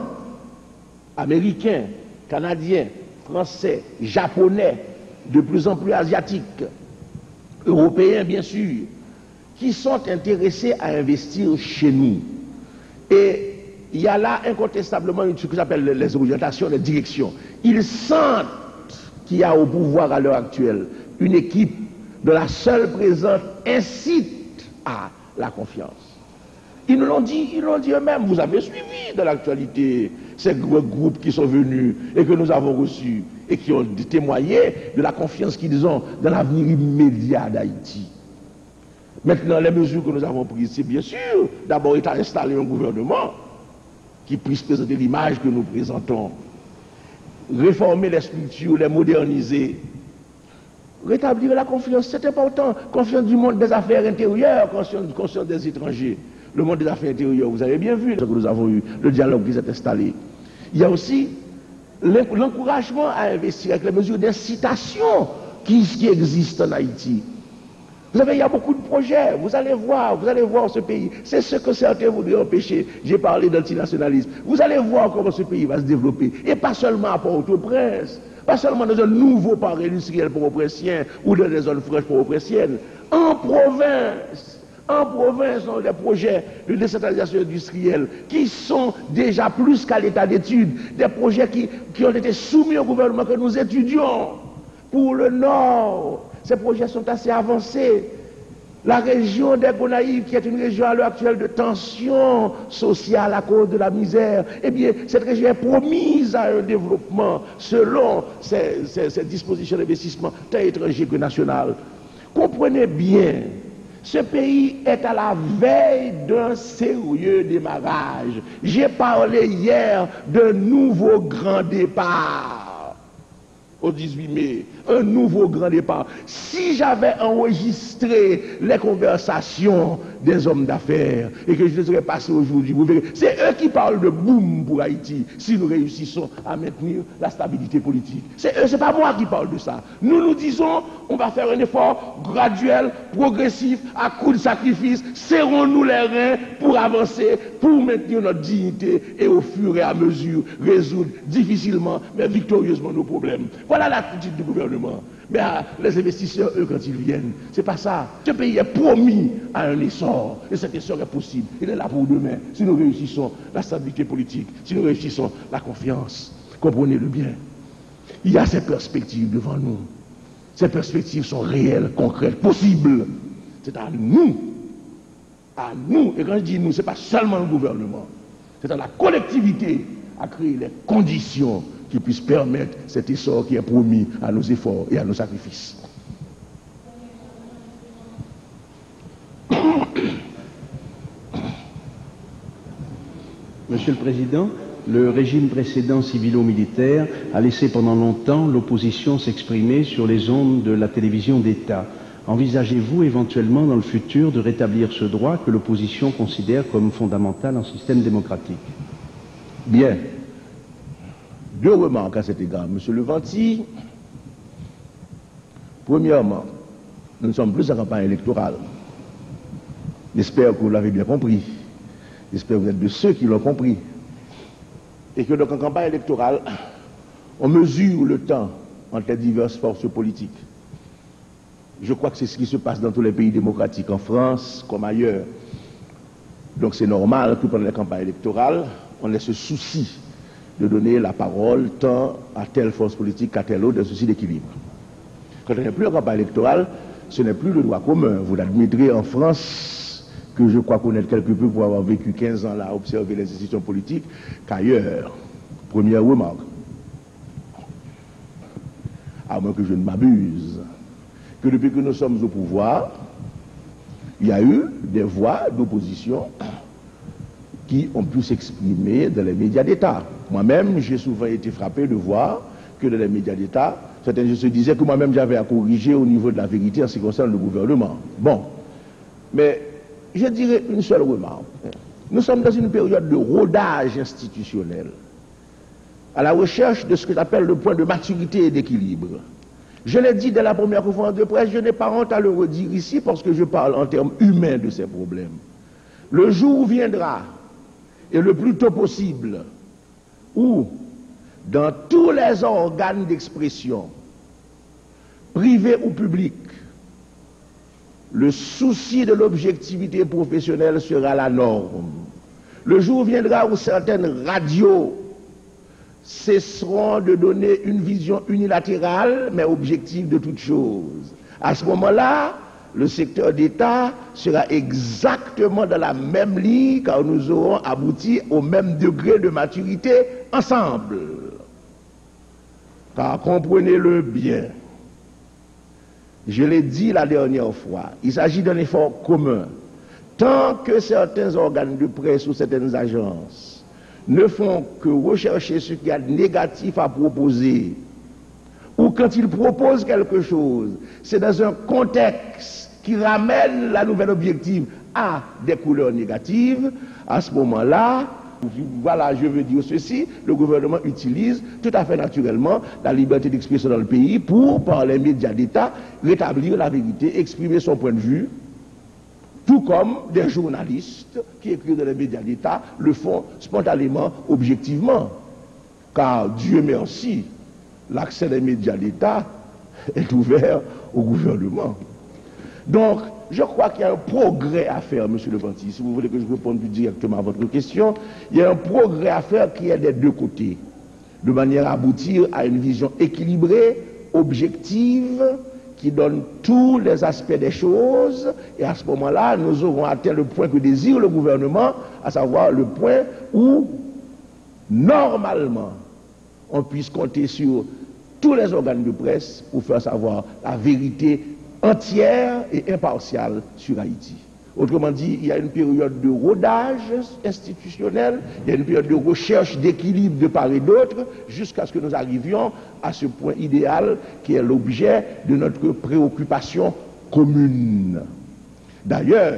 américains, canadiens, français, japonais, de plus en plus asiatiques, européens bien sûr, qui sont intéressés à investir chez nous. Et il y a là incontestablement ce que j'appelle les orientations, les directions. Ils sentent qu'il y a au pouvoir à l'heure actuelle une équipe dont la seule présence incite à la confiance. Ils nous l'ont dit eux-mêmes. Vous avez suivi de l'actualité ces groupes qui sont venus et que nous avons reçus et qui ont témoigné de la confiance qu'ils ont dans l'avenir immédiat d'Haïti. Maintenant, les mesures que nous avons prises, c'est bien sûr d'abord installer un gouvernement qui puisse présenter l'image que nous présentons, réformer les structures, les moderniser, rétablir la confiance, c'est important, confiance du monde des affaires intérieures, confiance des étrangers. Le monde des affaires intérieures, vous avez bien vu ce que nous avons eu, le dialogue qui s'est installé. Il y a aussi l'encouragement à investir avec les mesures d'incitation qui existent en Haïti. Vous savez, il y a beaucoup de projets, vous allez voir ce pays. C'est ce que certains voudraient empêcher. J'ai parlé d'antinationalisme. Vous allez voir comment ce pays va se développer. Et pas seulement à Port-au-Prince, pas seulement dans un nouveau parc industriel port-au-princien ou dans des zones fraîches port-au-princiennes. En province, on a des projets de décentralisation industrielle qui sont déjà plus qu'à l'état d'étude. Des projets qui ont été soumis au gouvernement que nous étudions pour le Nord. Ces projets sont assez avancés. La région des Gonaïves, qui est une région à l'heure actuelle de tension sociale à cause de la misère, eh bien, cette région est promise à un développement selon ces dispositions d'investissement tant étrangers que nationales. Comprenez bien, ce pays est à la veille d'un sérieux démarrage. J'ai parlé hier d'un nouveau grand départ. Au 18 mai, un nouveau grand départ. Si j'avais enregistré les conversations des hommes d'affaires et que je les aurais passées aujourd'hui, vous verrez, c'est eux qui parlent de boom pour Haïti si nous réussissons à maintenir la stabilité politique. C'est eux, c'est pas moi qui parle de ça. Nous disons, on va faire un effort graduel, progressif, à coup de sacrifice, serrons-nous les reins pour avancer, pour maintenir notre dignité et au fur et à mesure résoudre difficilement mais victorieusement nos problèmes. Voilà l'attitude du gouvernement. Mais les investisseurs, eux, quand ils viennent, c'est pas ça. Ce pays est promis à un essor. Et cet essor est possible. Il est là pour demain. Si nous réussissons la stabilité politique, si nous réussissons la confiance, comprenez-le bien. Il y a ces perspectives devant nous. Ces perspectives sont réelles, concrètes, possibles. C'est à nous. À nous. Et quand je dis nous, ce n'est pas seulement le gouvernement. C'est à la collectivité à créer les conditions qui puisse permettre cet essor qui est promis à nos efforts et à nos sacrifices. Monsieur le Président, le régime précédent civilo-militaire a laissé pendant longtemps l'opposition s'exprimer sur les ondes de la télévision d'État. Envisagez-vous éventuellement dans le futur de rétablir ce droit que l'opposition considère comme fondamental en système démocratique? Bien. Deux remarques à cet égard, Monsieur Levanti. Premièrement, nous ne sommes plus en campagne électorale. J'espère que vous l'avez bien compris. J'espère que vous êtes de ceux qui l'ont compris. Et que donc en campagne électorale, on mesure le temps entre les diverses forces politiques. Je crois que c'est ce qui se passe dans tous les pays démocratiques, en France comme ailleurs. Donc c'est normal que pendant les campagnes électorales, on ait ce souci de donner la parole tant à telle force politique qu'à telle autre, un souci d'équilibre. Quand on n'est plus en campagne électorale, ce n'est plus le droit commun. Vous l'admettrez en France, que je crois connaître quelque peu pour avoir vécu 15 ans là à observer les institutions politiques, qu'ailleurs. Première remarque. À moins que je ne m'abuse, que depuis que nous sommes au pouvoir, il y a eu des voix d'opposition qui ont pu s'exprimer dans les médias d'État. Moi-même, j'ai souvent été frappé de voir que dans les médias d'État, certains se disaient que moi-même j'avais à corriger au niveau de la vérité en ce qui concerne le gouvernement. Bon, mais je dirais une seule remarque. Nous sommes dans une période de rodage institutionnel, à la recherche de ce que j'appelle le point de maturité et d'équilibre. Je l'ai dit dès la première conférence de presse, je n'ai pas honte à le redire ici parce que je parle en termes humains de ces problèmes. Le jour viendra, et le plus tôt possible, où dans tous les organes d'expression, privés ou publics, le souci de l'objectivité professionnelle sera la norme. Le jour viendra où certaines radios cesseront de donner une vision unilatérale, mais objective de toute chose. À ce moment-là, le secteur d'État sera exactement dans la même ligne, car nous aurons abouti au même degré de maturité ensemble. Car comprenez-le bien, je l'ai dit la dernière fois, il s'agit d'un effort commun. Tant que certains organes de presse ou certaines agences ne font que rechercher ce qu'il y a de négatif à proposer, ou quand ils proposent quelque chose, c'est dans un contexte qui ramène la nouvelle objective à des couleurs négatives, à ce moment-là, voilà, je veux dire ceci, le gouvernement utilise tout à fait naturellement la liberté d'expression dans le pays pour, par les médias d'État, rétablir la vérité, exprimer son point de vue, tout comme des journalistes qui écrivent dans les médias d'État le font spontanément, objectivement. Car Dieu merci, l'accès des médias d'État est ouvert au gouvernement. Donc, je crois qu'il y a un progrès à faire, Monsieur le Panti. Si vous voulez que je réponde plus directement à votre question, il y a un progrès à faire qui est des deux côtés, de manière à aboutir à une vision équilibrée, objective, qui donne tous les aspects des choses, et à ce moment-là, nous aurons atteint le point que désire le gouvernement, à savoir le point où, normalement, on puisse compter sur tous les organes de presse pour faire savoir la vérité entière et impartiale sur Haïti. Autrement dit, il y a une période de rodage institutionnel, il y a une période de recherche d'équilibre de part et d'autre, jusqu'à ce que nous arrivions à ce point idéal qui est l'objet de notre préoccupation commune. D'ailleurs,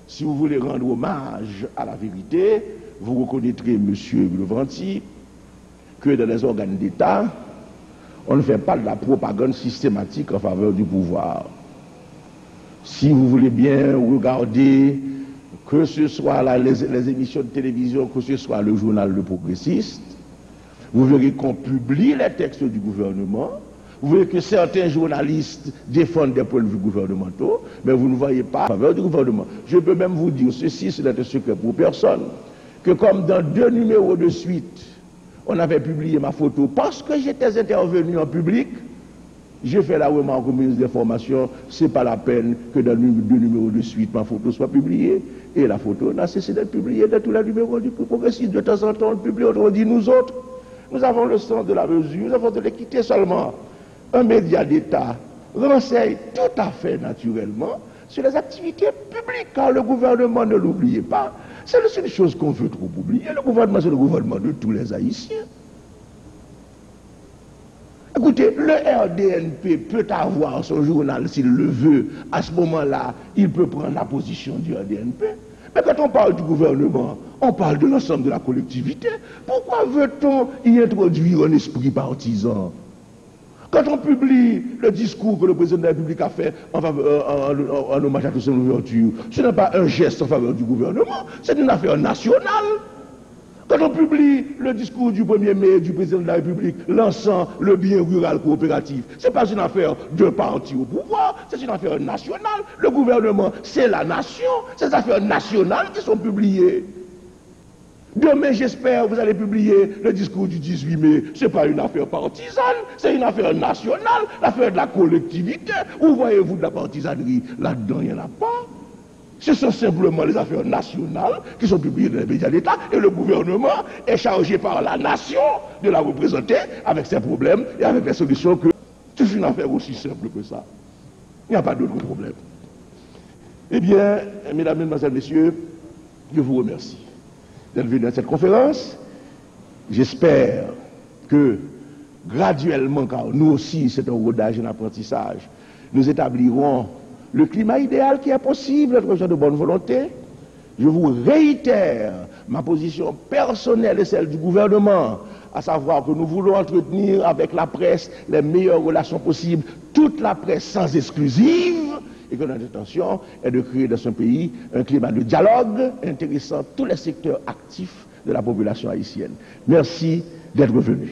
si vous voulez rendre hommage à la vérité, vous reconnaîtrez, Monsieur Levanti, que dans les organes d'État, on ne fait pas de la propagande systématique en faveur du pouvoir. Si vous voulez bien regarder, que ce soit les émissions de télévision, que ce soit le journal Le Progressiste, vous verrez qu'on publie les textes du gouvernement, vous verrez que certains journalistes défendent des points de vue gouvernementaux, mais vous ne voyez pas en faveur du gouvernement. Je peux même vous dire ceci, c'est un secret pour personne, que comme dans 2 numéros de suite, on avait publié ma photo parce que j'étais intervenu en public, j'ai fait la remarque au ministre des Formations, c'est pas la peine que dans 2 numéros de suite, ma photo soit publiée. Et la photo n'a cessé d'être publiée dans tous les numéros du Progressiste. De temps en temps, on le publie, on dit nous autres, nous avons le sens de la mesure, nous avons de l'équité seulement. Un média d'État renseigne tout à fait naturellement sur les activités publiques, car le gouvernement, ne l'oubliez pas, c'est la seule chose qu'on veut trop oublier. Le gouvernement, c'est le gouvernement de tous les Haïtiens. Écoutez, le RDNP peut avoir son journal s'il le veut. À ce moment-là, il peut prendre la position du RDNP. Mais quand on parle du gouvernement, on parle de l'ensemble de la collectivité. Pourquoi veut-on y introduire un esprit partisan? Quand on publie le discours que le président de la République a fait en hommage à toute son ouverture, ce n'est pas un geste en faveur du gouvernement, c'est une affaire nationale. Quand on publie le discours du 1er mai du président de la République lançant le bien rural coopératif, ce n'est pas une affaire d'un parti au pouvoir, c'est une affaire nationale. Le gouvernement, c'est la nation. Ces affaires nationales qui sont publiées. Demain, j'espère, vous allez publier le discours du 18 mai. Ce n'est pas une affaire partisane, c'est une affaire nationale, l'affaire de la collectivité. Où voyez-vous de la partisanerie? Là-dedans, il n'y en a pas. Ce sont simplement les affaires nationales qui sont publiées dans les médias d'État et le gouvernement est chargé par la nation de la représenter avec ses problèmes et avec les solutions que c'est une affaire aussi simple que ça. Il n'y a pas d'autre problème. Eh bien, mesdames, mesdemoiselles, messieurs, je vous remercie d'être venus à cette conférence. J'espère que graduellement, car nous aussi c'est un rodage et un apprentissage, nous établirons le climat idéal qui est possible, être gens de bonne volonté. Je vous réitère ma position personnelle et celle du gouvernement, à savoir que nous voulons entretenir avec la presse les meilleures relations possibles, toute la presse sans exclusive, et que notre intention est de créer dans ce pays un climat de dialogue intéressant tous les secteurs actifs de la population haïtienne. Merci d'être venus.